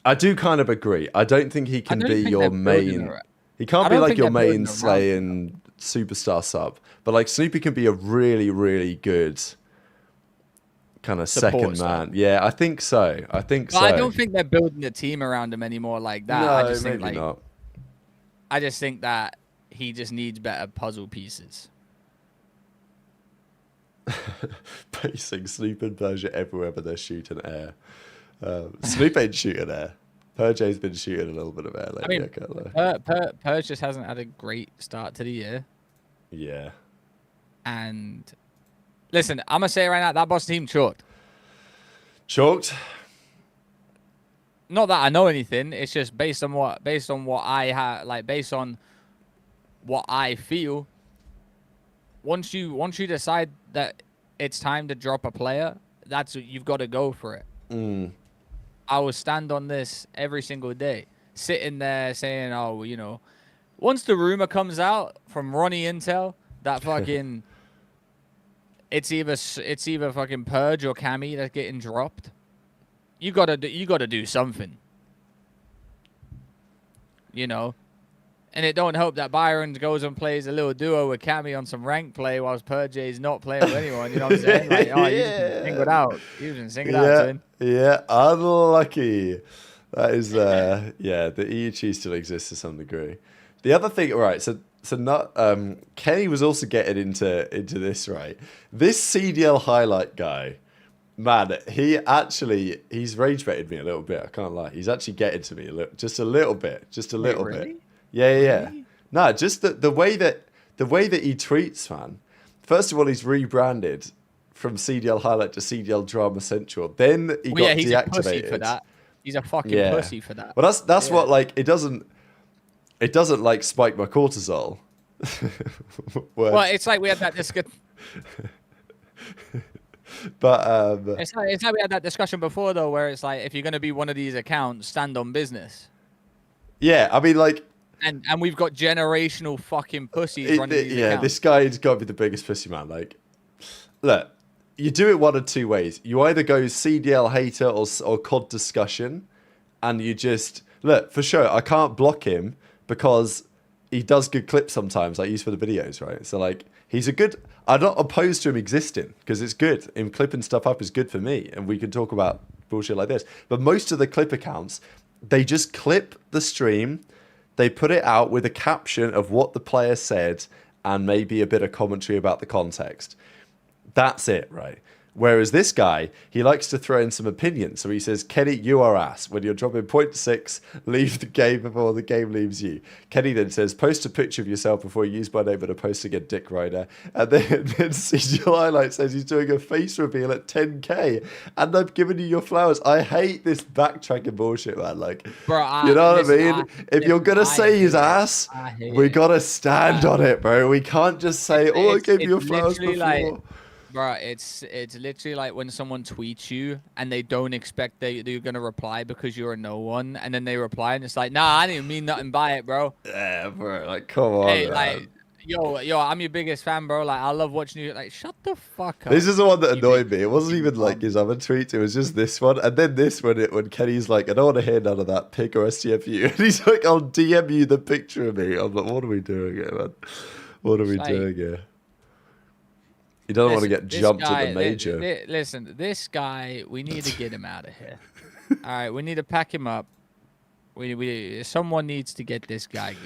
I do kind of agree. I don't think he can be your main. He can't be like your main slaying superstar sub, but like Snoopy can be a really, really good kind of second man. Yeah, I think so. But I don't think they're building a team around him anymore like that. No, I just think maybe not. I just think that he just needs better puzzle pieces. Pacing Snoop and Persia everywhere, but they're shooting air. Snoop ain't shooting air. Perj's been shooting a little bit of air lately. I mean, Purge just hasn't had a great start to the year. Yeah. And listen, I'm gonna say right now that Boston team chalked. Chalked? Not that I know anything. It's just based on what I have, like based on what I feel. Once you decide that it's time to drop a player, you've got to go for it. Mm. I will stand on this every single day, sitting there saying, "Oh, you know," once the rumor comes out from Ronnie Intel that fucking it's either fucking Purge or Cammy that's getting dropped, you gotta do something, you know. And it don't help that Byron goes and plays a little duo with Cammy on some rank play whilst Purge is not playing with anyone. You know what I'm saying? Like, oh, you've been singled out. You've been singled out, twin. Yeah, unlucky. That is, the EUG still exists to some degree. The other thing, right? So not Kenny was also getting into this, right? This CDL highlight guy, man, he's rage baited me a little bit. I can't lie. He's actually getting to me just a little bit. Really? Yeah. Really? No, just the way that he tweets, man. First of all, he's rebranded from CDL Highlight to CDL Drama Central. Then he got he's deactivated. A pussy for that. He's a fucking pussy for that. Well, that's what, like, it doesn't like spike my cortisol. Well, it's like we had that discussion. But it's like we had that discussion before though, where it's like if you're gonna be one of these accounts, stand on business. Yeah, I mean, like. And we've got generational fucking pussies running these accounts. This guy's got to be the biggest pussy, man. Like, look, you do it one of two ways. You either go CDL hater or COD discussion, and you just look for sure. I can't block him because he does good clips sometimes, like used for the videos, right? So like, he's a good. I'm not opposed to him existing because it's good. Him clipping stuff up is good for me, and we can talk about bullshit like this. But most of the clip accounts, they just clip the stream. They put it out with a caption of what the player said and maybe a bit of commentary about the context. That's it, right? Whereas this guy, he likes to throw in some opinions. So he says, Kenny, you are ass. When you're dropping 0.6, leave the game before the game leaves you. Kenny then says, post a picture of yourself before you use my name and a posting a dick rider. And then CGL Highlight says he's doing a face reveal at 10K. And I've given you your flowers. I hate this backtracking bullshit, man. Like, bro, you know what I mean? If you're going to say his ass, we got to stand on it, bro. We can't just say, I gave you your flowers before. Like, bro, it's literally like when someone tweets you and they don't expect that you're gonna reply because you're a no one, and then they reply and it's like, nah, I didn't mean nothing by it, bro. Yeah, bro. Like, come on. Hey, man. like, yo, I'm your biggest fan, bro. Like, I love watching you. Like, shut the fuck up. This is the one that annoyed me. It wasn't even like his other tweets. It was just this one, and then this one when Kenny's like, I don't want to hear none of that pic or STFU, and he's like, I'll DM you the picture of me. I'm like, what are we doing here, man? What are we doing here? He doesn't want to get jumped at the major. Listen, this guy, we need to get him out of here. All right, we need to pack him up. Someone needs to get this guy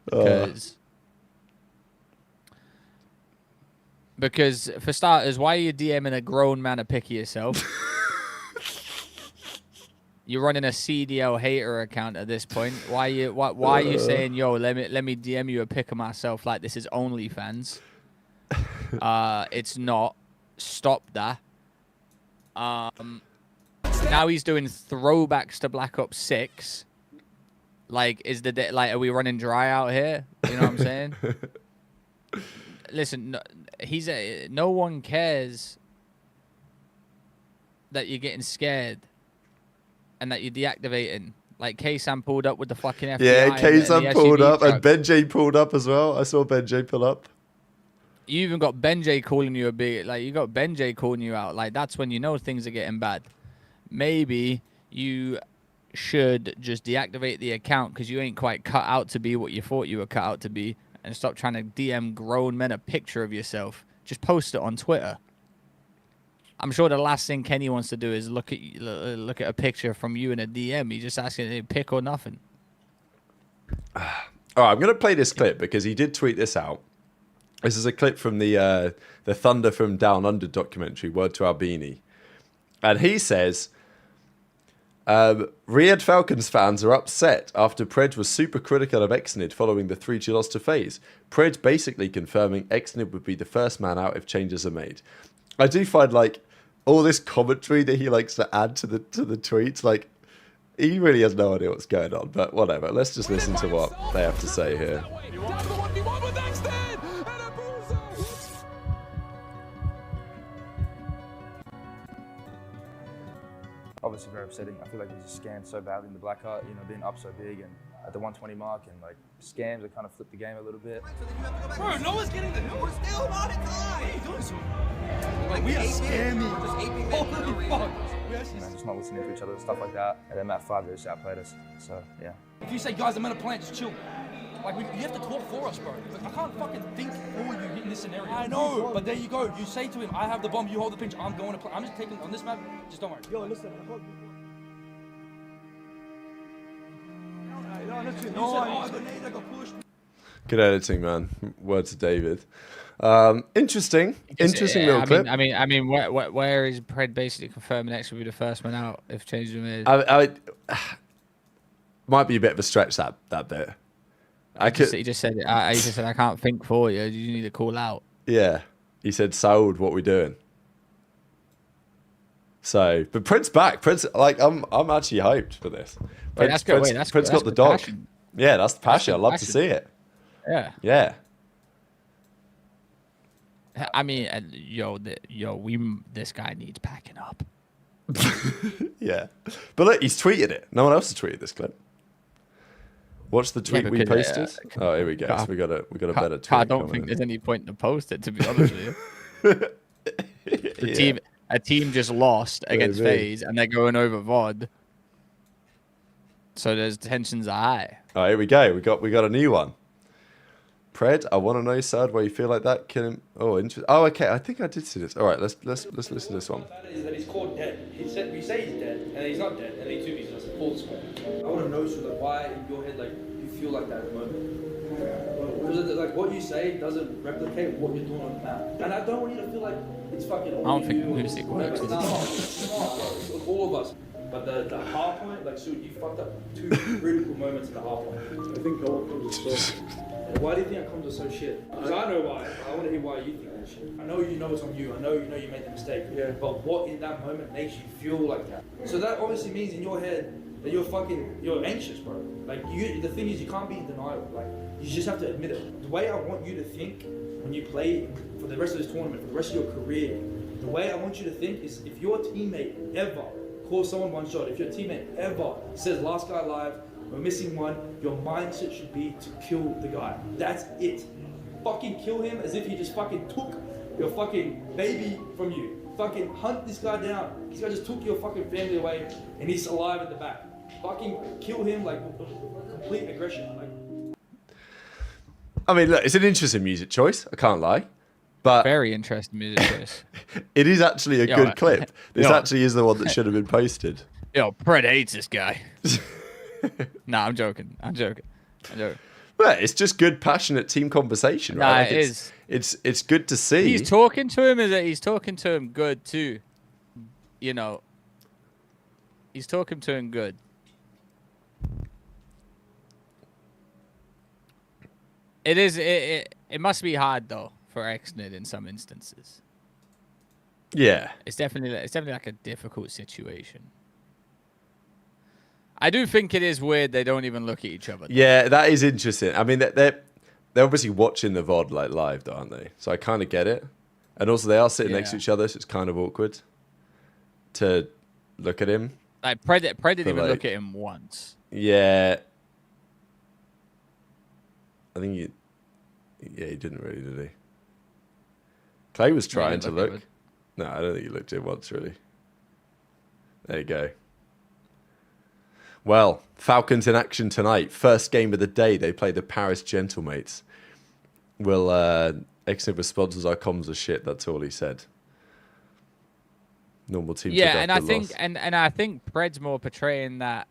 gone. Because for starters, why are you DMing a grown man a pic of yourself? You're running a CDL hater account at this point. Why are you saying, yo, let me DM you a pic of myself like this is OnlyFans? It's not. Stop that. Now he's doing throwbacks to Black Ops 6. Like, are we running dry out here? You know what I'm saying? Listen, no one cares that you're getting scared and that you're deactivating. Like, K-Sam pulled up with the fucking FBI. Yeah, K-Sam pulled up, truck. and Benjay pulled up as well. I saw Benjay pull up. You even got Benjay calling you a big, like, you got Benjay calling you out. Like, that's when you know things are getting bad. Maybe you should just deactivate the account because you ain't quite cut out to be what you thought you were cut out to be, and stop trying to DM grown men a picture of yourself. Just post it on Twitter. I'm sure the last thing Kenny wants to do is look at a picture from you in a DM. He's just asking a pick or nothing. All right, I'm going to play this clip because he did tweet this out. This is a clip from the Thunder from Down Under documentary, Word to Albini. And he says, Riyadh Falcons fans are upset after Pred was super critical of Exnid following the 3G loss to FaZe. Pred basically confirming Exnid would be the first man out if changes are made. I do find, like, all this commentary that he likes to add to the tweets, like, he really has no idea what's going on, but whatever. Let's just listen to what they have to say here. Obviously very upsetting. I feel like we just scammed so badly in the Black Heart, you know, being up so big and at the 120 mark, and like scams that kind of flipped the game a little bit. Bro, no one's getting the news. We're still not in time. What are you doing so? Like, we are scamming. Just aping holy fuck. You know, just not listening to each other, stuff like that. And then Map 5, they just outplayed us. So, yeah. If you say, guys, I'm in a plant, just chill. Like, you have to talk for us, bro. Like, I can't fucking think for you in this scenario. I know, but there you go. You say to him, I have the bomb, you hold the pinch, I'm going to play. I'm just taking, on this map, just don't worry. Yo, listen. Good editing, man. Word to David. Interesting little clip. I mean, where is Pred basically confirming X will be the first one out if changes are made? Might be a bit of a stretch that bit. He just said I can't think for you. You need to call out. Yeah, he said, "Sold, what we doing?" So, but Pred's back. Pred's like, I'm actually hyped for this. That's good. Pred's got the dog. Passion. Yeah, that's the passion. I'd love to see it. Yeah. Yeah. I mean, this guy needs packing up. Yeah, but look, he's tweeted it. No one else has tweeted this clip. Watch the tweet we posted. Oh, here we go. So we got a better tweet. I don't think there's any point to post it, to be honest with you. A team just lost against FaZe, and they're going over VOD. So there's tensions are high. Oh, here we go. We got a new one. Pred, I want to know, Sad, why you feel like that. Kill him. Oh, interesting. Oh, okay. I think I did see this. All right, let's listen to this one. Is that he's called dead. We say he's dead, and he's not dead, and he too he's just full square. I want to know, so like, why in your head, like, you feel like that at the moment. Because like what you say doesn't replicate what you're doing on the map, and I don't want you to feel like it's fucking. I don't think music works. It's not, it's all of us. But the half point, like, so you fucked up two critical moments at the half point. I think all comes to so. Why do you think it comes to so shit? Because I know why. I want to hear why you think that shit. I know it's on you. I know you made the mistake. Yeah. But what in that moment makes you feel like that? So that obviously means in your head that you're anxious, bro. Like, the thing is, you can't be in denial. Like, you just have to admit it. The way I want you to think when you play for the rest of this tournament, for the rest of your career, the way I want you to think is, if your teammate ever calls someone one shot, if your teammate ever says last guy alive, we're missing one, your mindset should be to kill the guy. That's it. Fucking kill him as if he just fucking took your fucking baby from you. Fucking hunt this guy down. This guy just took your fucking family away and he's alive at the back. Fucking kill him, like, complete aggression. Like, I mean, look, it's an interesting music choice. I can't lie. But very interesting music choice. It is actually a good clip. This actually is the one that should have been posted. Yo, Pred hates this guy. Nah, I'm joking. Well, it's just good, passionate team conversation, right? Nah, Like, it is. It's good to see. He's talking to him. He's talking to him good too. You know, He's talking to him good. It must be hard though for Exnid in some instances. Yeah. It's definitely like a difficult situation. I do think it is weird they don't even look at each other. Though. Yeah, that is interesting. I mean, they're obviously watching the VOD like live, though, aren't they? So I kind of get it. And also, they are sitting next to each other, so it's kind of awkward to look at him. Like Pred didn't even look at him once. Yeah. I think he didn't really, did he? Clay was trying to look. No, I don't think he looked at him once, really. There you go. Well, Falcons in action tonight. First game of the day. They play the Paris Gentlemates. Will Exnid sponsors our comms as shit. That's all he said. Normal team. Yeah, and I think and I think Pred's more portraying that.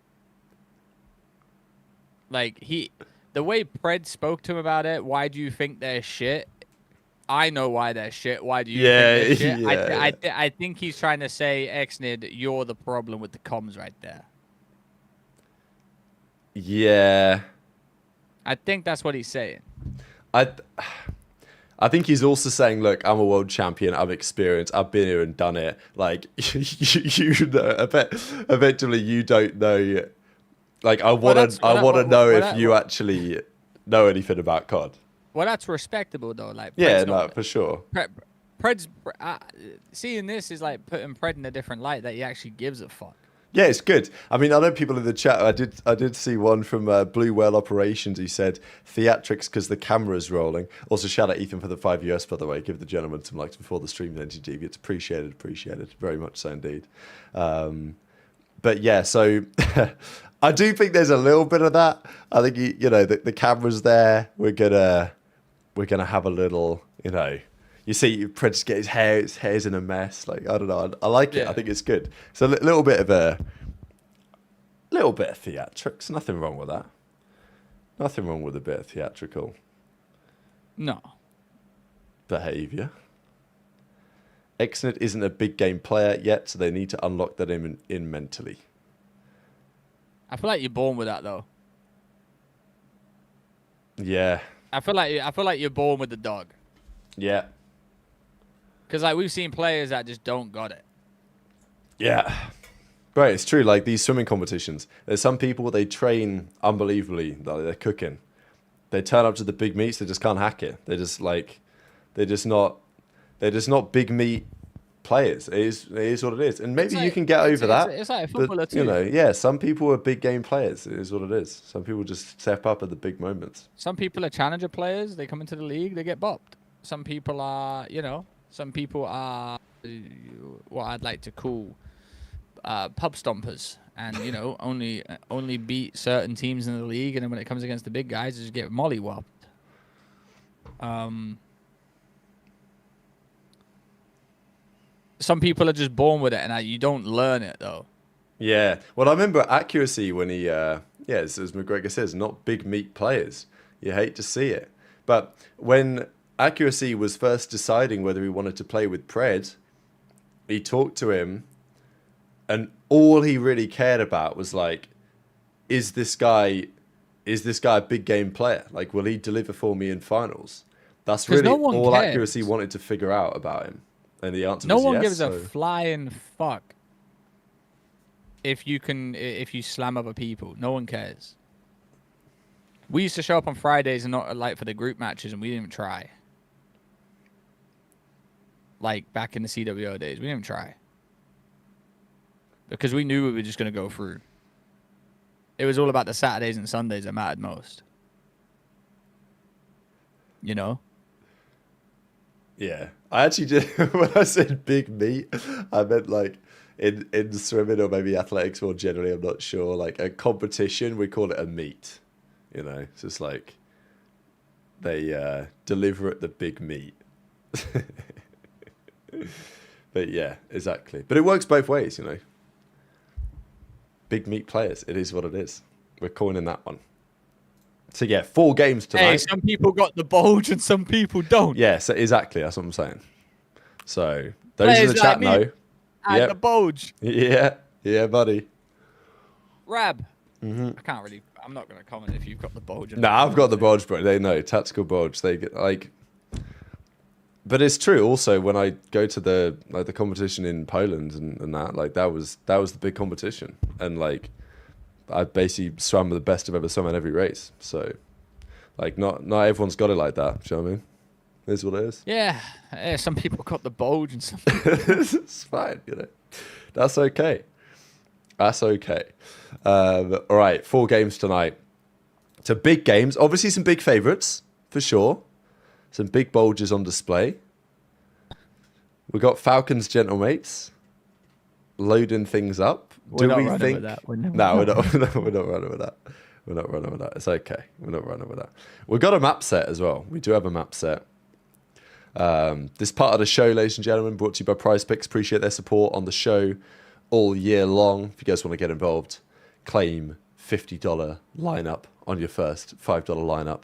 Like the way Pred spoke to him about it. Why do you think they're shit? I know why they're shit. Why do you think they're shit? I think he's trying to say, Exnid, you're the problem with the comms right there. Yeah. I think that's what he's saying. I think he's also saying, look, I'm a world champion. I'm experienced. I've been here and done it. Like, you know, eventually you don't know. Like, I want to know if you actually know anything about COD. Well, that's respectable, though. Like, yeah, no, for sure. Pred's seeing this is like putting Pred in a different light that he actually gives a fuck. Yeah, it's good. I mean, I know people in the chat. I did see one from Blue Whale Operations. He said theatrics because the camera's rolling. Also, shout out Ethan for the $5 by the way. Give the gentleman some likes before the stream. NGDV. It's appreciated, very much so indeed. But yeah, so I do think there's a little bit of that. I think the camera's there. We're gonna have a little, You see Prince get his hair's in a mess. Like, I don't know. I like it. I think it's good. It's a little bit of theatrics. Nothing wrong with that. Nothing wrong with a bit of theatrical. No. Behavior. Exnid isn't a big game player yet, so they need to unlock that in mentally. I feel like you're born with that though. Yeah. I feel like you're born with the dog. Yeah. Because like we've seen players that just don't got it. Yeah. Right, it's true. Like these swimming competitions, there's some people, they train unbelievably. Like, they're cooking. They turn up to the big meets, they just can't hack it. They're just not big meat players. It is what it is. And maybe you can get over that. It's like a footballer too. Yeah, some people are big game players. It is what it is. Some people just step up at the big moments. Some people are challenger players. They come into the league, they get bopped. Some people are, what I'd like to call pub stompers, and only beat certain teams in the league, and then when it comes against the big guys, they just get mollywopped. Some people are just born with it, and you don't learn it though. Yeah. Well, I remember Accuracy when he, as McGregor says, not big meat players. You hate to see it, but when Accuracy was first deciding whether he wanted to play with Pred, he talked to him, and all he really cared about was like, is this guy a big game player? Like, will he deliver for me in finals? That's really all cares. Accuracy wanted to figure out about him, and the answer was yes. No one gives a flying fuck if you slam other people. No one cares. We used to show up on Fridays and not like for the group matches, and we didn't even try. Like back in the CWO days, we didn't even try because we knew we were just going to go through. It was all about the Saturdays and Sundays that mattered most. Yeah, I actually did. When I said big meat, I meant like in swimming or maybe athletics more generally. I'm not sure. Like a competition, we call it a meet. It's just like they deliver at the big meat. But yeah, exactly. But it works both ways, Big meat players. It is what it is. We're coining that one. So yeah, 4 games tonight. Hey, some people got the bulge and some people don't. Yeah, so exactly. That's what I'm saying. So those in the chat know. And the bulge. Yeah, buddy. Rab. I can't really. I'm not gonna comment if you've got the bulge. Nah, I've got the bulge, bro. They know tactical bulge. They get like. But it's true. Also, when I go to the competition in Poland and that, like that was the big competition, and like I basically swam with the best I've ever swum in every race. So, like, not everyone's got it like that. Do you know what I mean? It is what it is. Yeah. Some people got the bulge and some. It's fine, you know. That's okay. That's okay. All right, 4 games tonight. So big games. Obviously, some big favourites for sure. Some big bulges on display. We got Falcons Gentlemates loading things up. We're not running with that. No, we're not running with that. We're not running with that. It's okay. We're not running with that. We've got a map set as well. We do have a map set. This part of the show, ladies and gentlemen, brought to you by Prize Picks. Appreciate their support on the show all year long. If you guys want to get involved, claim $50 lineup on your first $5 lineup.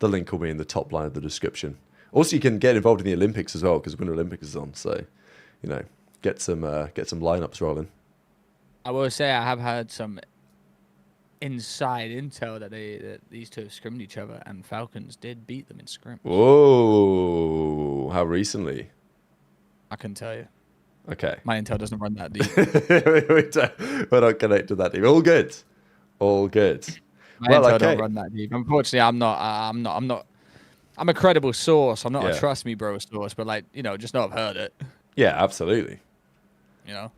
The link will be in the top line of the description. Also, you can get involved in the Olympics as well because Winter Olympics is on. So, you know, get some lineups rolling. I will say I have had some inside intel that these two have scrimmed each other, and Falcons did beat them in scrim. Whoa! How recently? I can tell you. Okay. My intel doesn't run that deep. We're not connected to that deep. All good. All good. My intel don't run that deep. Unfortunately, I'm not. I'm a credible source. I'm not a trust me, bro source, but like, you know, just know I've heard it. Yeah, absolutely. You know.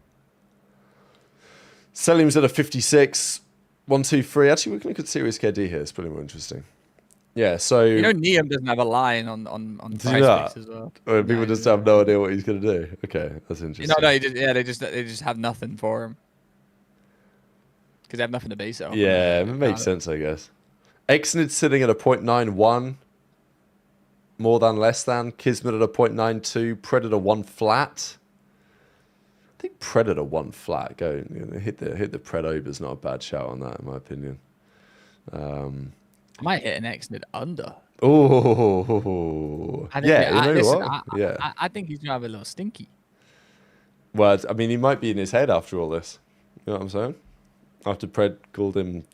Selim's at a 56. 1, 2, 3. Actually, we're going to look at Serious KD here. It's pretty more interesting. Yeah, so you know, Neum doesn't have a line on Prize Picks as well. Or people just have no idea what he's going to do. Okay, that's interesting. No, they just have nothing for him because they have nothing to base it on. Yeah, it makes sense, I guess. Exnid sitting at a 0.91. More than, less than. Kismet at a 0.92. Predator 1 flat. I think Predator 1 flat. Go, you know, hit the Pred over is not a bad shout on that, in my opinion. I might hit an Exnid under. Oh, yeah. You know what? I think he's gonna have a little stinky. Well, I mean, he might be in his head after all this. You know what I'm saying? After Pred called him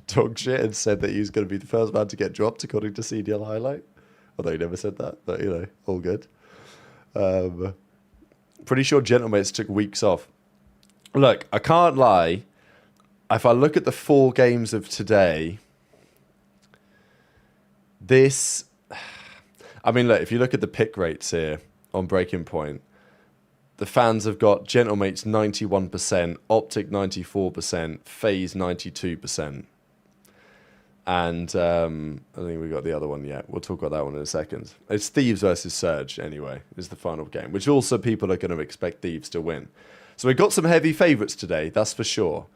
dog shit and said that he was going to be the first man to get dropped according to CDL highlight. Although he never said that, but you know, all good. Pretty sure Gentlemates took weeks off. Look, I can't lie. If I look at the 4 games of today, I mean, look, if you look at the pick rates here on Breaking Point, the fans have got Gentlemates 91%, OpTic 94%, FaZe 92%. And I think we got the other one yet. We'll talk about that one in a second. It's Thieves versus Surge, anyway, is the final game, which also people are going to expect Thieves to win. So we've got some heavy favourites today, that's for sure.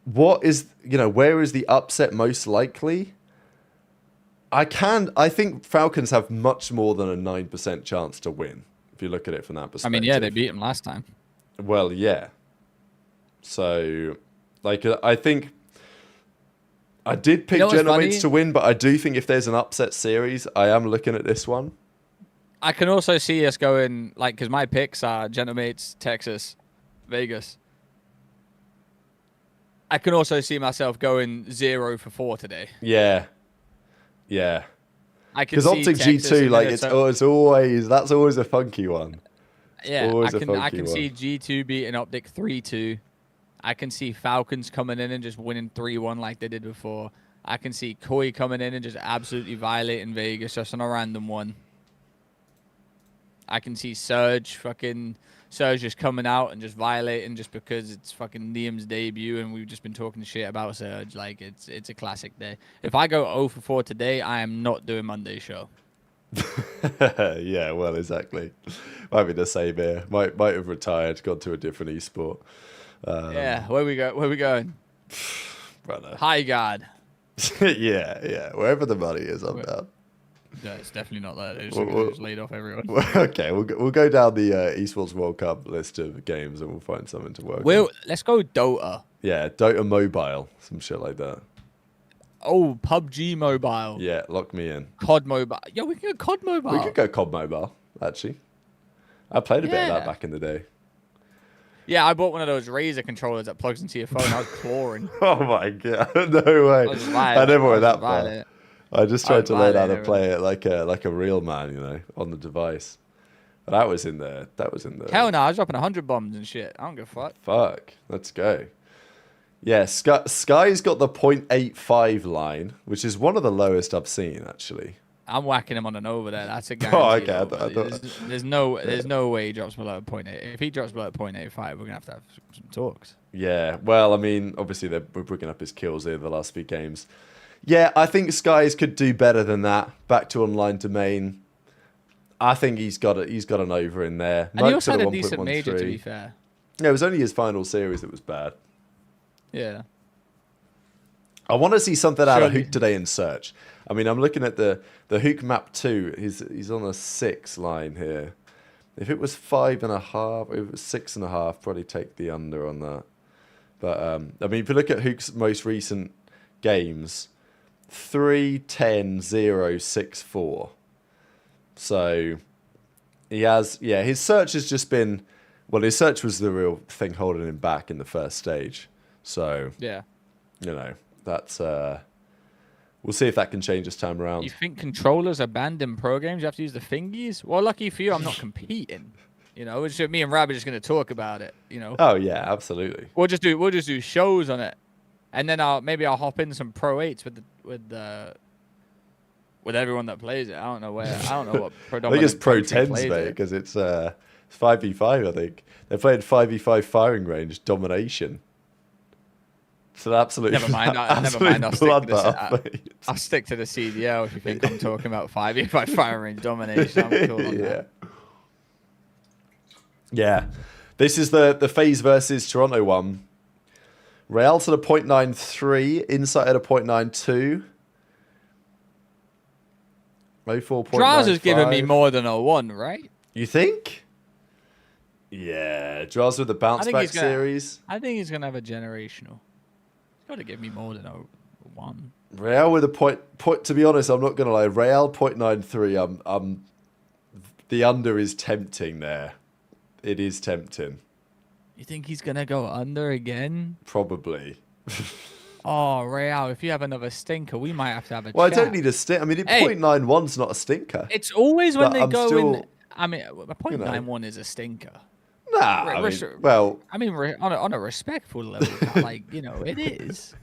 Where is the upset most likely? I think Falcons have much more than a 9% chance to win, if you look at it from that perspective. I mean, yeah, they beat him last time. Well, yeah. So, like, I think I did pick Gentlemates to win, but I do think if there's an upset series, I am looking at this one. I can also see us going, like, because my picks are Gentlemates, Texas, Vegas. I can also see myself going 0 for 4 today. Yeah. Yeah. Because OpTic G2, like, that's always a funky one. Yeah, I can see G2 beating OpTic 3-2. I can see Falcons coming in and just winning 3-1 like they did before. I can see Koi coming in and just absolutely violating Vegas just on a random one. I can see Surge just coming out and just violating just because it's fucking Liam's debut and we've just been talking shit about Surge. Like, it's a classic day. If I go 0 for 4 today, I am not doing Monday's show. Yeah, well, exactly. Might be the same here. Might have retired, gone to a different esport. Yeah, where we going? Brother. High guard. Yeah. Wherever the money is, I'm down. No, it's definitely not that. They just laid off everyone. Okay, we'll go down the Esports World Cup list of games and we'll find something to work on. Let's go Dota. Yeah, Dota Mobile, some shit like that. Oh, PUBG Mobile. Yeah, lock me in. COD Mobile. Yo, we can go COD Mobile. We could go COD Mobile, actually. I played a bit of that back in the day. Yeah, I bought one of those Razer controllers that plugs into your phone. I was clawing. Oh my god, no way! was I never went that far. violent. I just I tried was to learn how to violent, play it like a real man, on the device. But that was in there. That was in the. Hell no, I was dropping 100 bombs and shit. I don't give a fuck. Fuck. Let's go. Yeah, Sky's got the 0.85 line, which is one of the lowest I've seen actually. I'm whacking him on an over there. That's a Oh, guarantee. okay. I thought- There's no way he drops below 0.8. If he drops below 0.85, we're gonna have to have some talks. Yeah. Well, I mean, obviously we're bringing up his kills here the last few games. Yeah, I think Skies could do better than that. Back to online domain. I think he's got an over in there. And he also Nike's had at a decent major, to 1.13. be fair. Yeah, it was only his final series that was bad. Yeah. I want to see something out of Surely. Hook today in search. I mean, I'm looking at the Hook map 2. He's on a 6 line here. If it was 5.5, if it was 6.5, probably take the under on that. But I mean, if you look at Hook's most recent games, 3, 10, 0, 6, 4. So he has, his search has just been, well, his search was the real thing holding him back in the first stage. So Yeah. that's we'll see if that can change this time around. You think controllers are banned in pro games? You have to use the fingies? Well, lucky for you, I'm not competing. It's just me and Rab are just gonna talk about it. Oh yeah, absolutely. We'll just do shows on it, and then I'll hop in some Pro 8s with everyone that plays it. I don't know what I predominant think it's Pro country 10s, plays mate, it. because it's 5v5. I think they're playing 5v5 firing range domination. It's an absolute Never mind. absolute I'll stick to the bloodbath, mate. I'll stick to the CDL if you think I'm talking about 5v5 fire range domination. I'm cool on that. Yeah. This is the FaZe versus Toronto one. Real's at a 0.93, Insight at a 0.92. 04.95. Draws has given me more than a 1, right? You think? Yeah. Draws with the bounce back series. I think he's gonna have a generational. He's got to give me more than a 1. Real with a point. To be honest, I'm not gonna lie. Real 0.93. I'm. The under is tempting there. It is tempting. You think he's gonna go under again? Probably. Oh, Real, if you have another stinker, we might have to have a Well, chat. I don't need a stink. I mean, Hey. 0.91's not a stinker. It's always when But they I'm go still- in. I mean, a 0.91 is a stinker. Nah. I mean, well, I mean, on a respectful level, it is.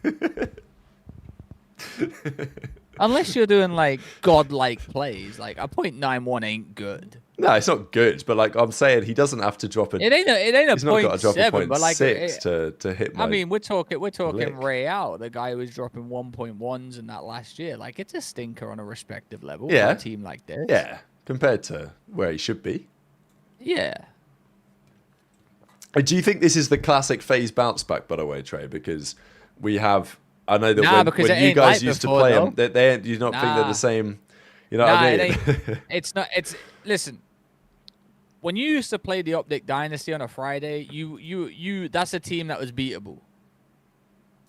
Unless you're doing like godlike plays, like a 0.91 ain't good. no, it's not good. But like I'm saying, he doesn't have to drop it. It ain't a He's not got to drop a 0.7, but like 0.6 to hit my. I mean, we're talking lick. Real, the guy who was dropping 1.1s in that last year. Like, it's a stinker on a respective level Yeah. for a team like this. yeah, compared to where he should be. Yeah. Do you think this is the classic FaZe bounce back, by the way, Trey? Because we have. I know that Nah, because when it you ain't guys like used before, to play though. them, they do you not think they're Nah. the same? You know Nah, what I it mean? ain't. It's not. Listen. When you used to play the OpTic Dynasty on a Friday, you that's a team that was beatable.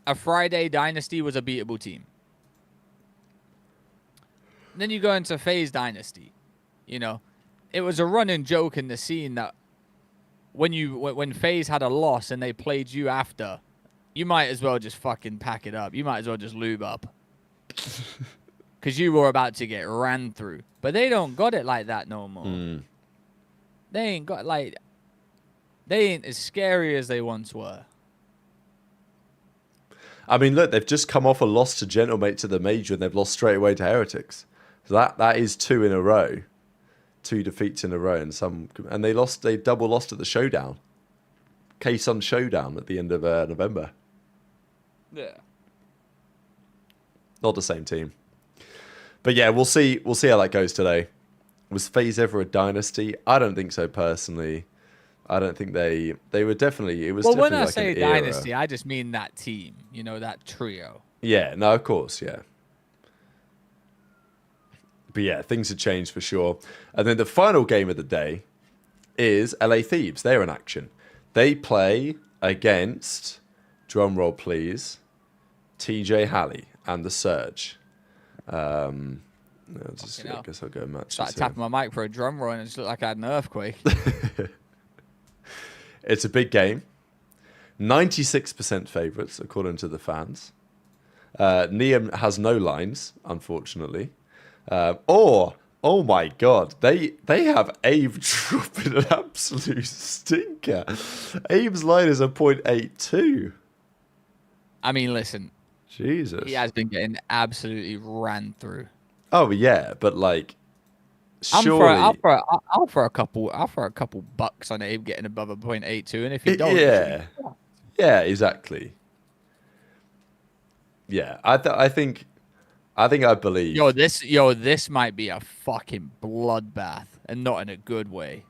A Friday Dynasty was a beatable team. Then you go into FaZe Dynasty. It was a running joke in the scene that when FaZe had a loss and they played you after, you might as well just fucking pack it up. You might as well just lube up. Because you were about to get ran through. But they don't got it like that no more. They ain't got, they ain't as scary as they once were. I mean, look, they've just come off a loss to Gentlemate to the major, and they've lost straight away to Heretics. So that is 2 in a row, 2 defeats in a row, and they double lost at the Showdown, K-Sun Showdown at the end of November. Yeah. Not the same team, but yeah, we'll see how that goes today. Was FaZe ever a dynasty? I don't think so personally. I don't think they were definitely. It was Well, definitely when I like say an era. dynasty, I just mean that team. That trio. Yeah, no, of course, yeah. But yeah, things have changed for sure. And then the final game of the day is LA Thieves. They're in action. They play against, drumroll please, TJ Halley and the Surge. I guess I'll go matches Started here. tapping my mic for a drum roll and it just looked like I had an earthquake. It's a big game. 96% favourites, according to the fans. Niam has no lines, unfortunately. Oh my God, they have Abe dropping an absolute stinker. Abe's line is a 0.82. I mean, listen, Jesus. he has been getting absolutely ran through. Oh yeah, but like, surely. I'll throw a couple bucks on Abe getting above a 0.82, and if he don't, Yeah, exactly. Yeah, I think I believe. This might be a fucking bloodbath, and not in a good way.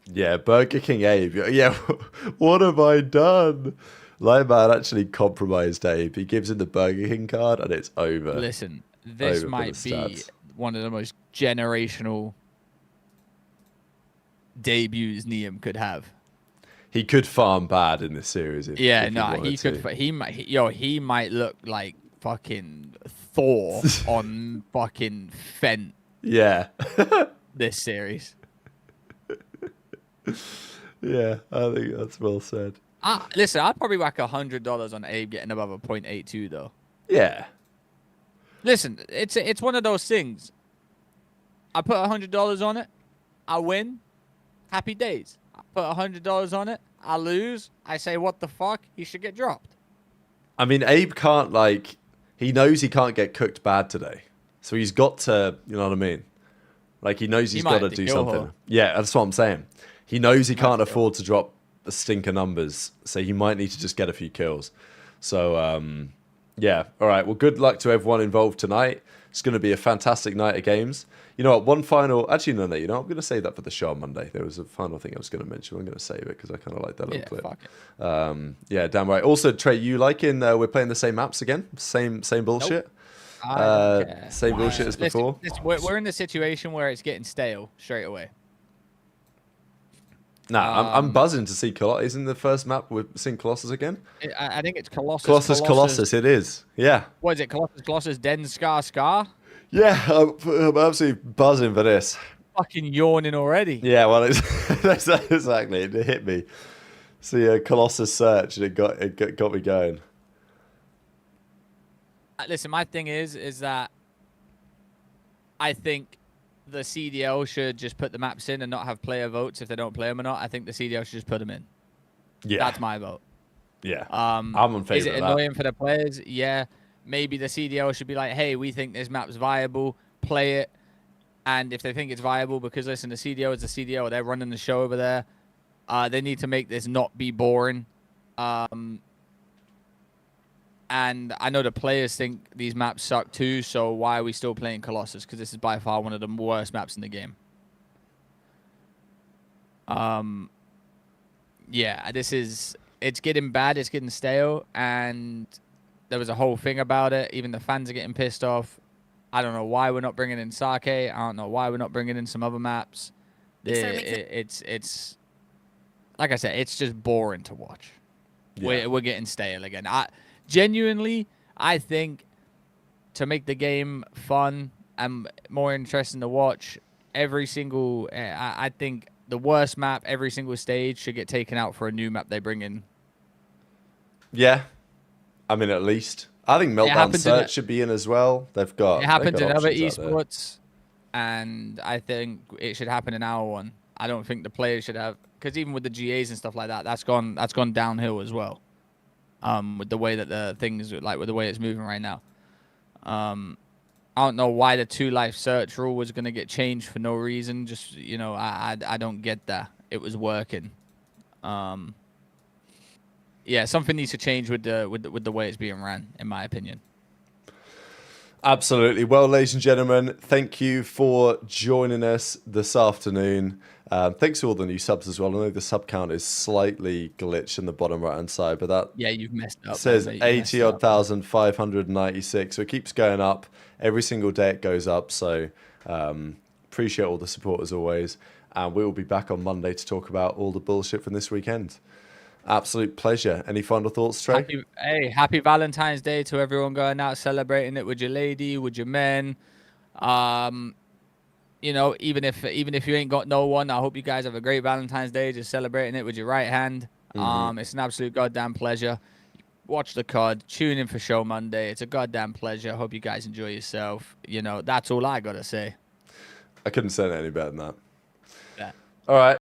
Yeah, Burger King Abe. Yeah, what have I done? Lightman actually compromised Abe. He gives him the Burger King card, and it's over. Listen, this Over for might the be stats. one of the most generational debuts Niam could have. He could farm bad in this series. If Yeah, he no, wanted he could. to. He might look like fucking Thor on fucking Fent Yeah. this series. Yeah, I think that's well said. Listen, I'd probably whack $100 on Abe getting above a 0.82 though. Yeah. Listen, it's one of those things. I put $100 on it, I win, happy days. I put $100 on it, I lose. I say, what the fuck? He should get dropped. I mean, Abe can't, like, he knows he can't get cooked bad today. So he's got to, you know what I mean? Like, he knows he's might got to have to do kill something. her. Yeah, that's what I'm saying. He knows he can't have to afford to drop the stinker numbers. So he might need to just get a few kills. So, yeah. All right. Well, good luck to everyone involved tonight. It's going to be a fantastic night of games. You know what? One final... Actually, no. You know, I'm going to save that for the show on Monday. There was a final thing I was going to mention. I'm going to save it because I kind of like that little clip. Fuck it. Yeah, damn right. Also, Trey, you liking we're playing the same maps again? Same bullshit? I don't care. Same bullshit as before? Listen, we're in the situation where it's getting stale straight away. Nah, I'm buzzing to see Colossus. Isn't the first map we're seeing Colossus again? I think it's Colossus. Colossus, it is. Yeah. What is it? Colossus, Den, Scar? Yeah, I'm absolutely buzzing for this. Fucking yawning already. Yeah, well, that's exactly. It hit me. See a Colossus search, and it got me going. Listen, my thing is that I think the CDL should just put the maps in and not have player votes if they don't play them or not. I think the CDL should just put them in. Yeah, That's my vote. Yeah, I'm in favor Is it of that. annoying for the players? Yeah. Maybe the CDL should be like, hey, we think this map's viable, play it. And if they think it's viable, because listen, the CDL is the CDL, they're running the show over there. They need to make this not be boring. And I know the players think these maps suck too, so why are we still playing Colossus? Because this is by far one of the worst maps in the game. Yeah, it's getting bad, it's getting stale, and there was a whole thing about it. Even the fans are getting pissed off. I don't know why we're not bringing in Sake. I don't know why we're not bringing in some other maps. It's like I said, it's just boring to watch. Yeah. We're getting stale again. Genuinely, I think to make the game fun and more interesting to watch, every single... I think the worst map, every single stage, should get taken out for a new map they bring in. Yeah, I mean, at least. I think Meltdown happens in Search should be in as well. They've got... It happens they've in got other options out there. esports, and I think it should happen in our one. I don't think the players should have... Because even with the GAs and stuff like that, that's gone downhill as well. With the way that the things, like with the way it's moving right now. I don't know why the 2-life search rule was going to get changed for no reason. Just, you know, I don't get that. It was working. Yeah, something needs to change with the way it's being ran, in my opinion. Absolutely. Well, ladies and gentlemen, thank you for joining us this afternoon. Thanks to all the new subs as well. I know the sub count is slightly glitched in the bottom right-hand side, but that Yeah, you've messed up. says mate, you messed 80,596. So it keeps going up. Every single day it goes up. So appreciate all the support as always. And we will be back on Monday to talk about all the bullshit from this weekend. Absolute pleasure. Any final thoughts, Trey? Happy Valentine's Day to everyone going out celebrating it with your lady, with your men. you know, even if you ain't got no one, I hope you guys have a great Valentine's Day, just celebrating it with your right hand. It's an absolute goddamn pleasure. Watch the card, tune in for Show Monday. It's a goddamn pleasure. Hope you guys enjoy yourself. You know, that's all I gotta say. I couldn't say it any better than that. Yeah. All right.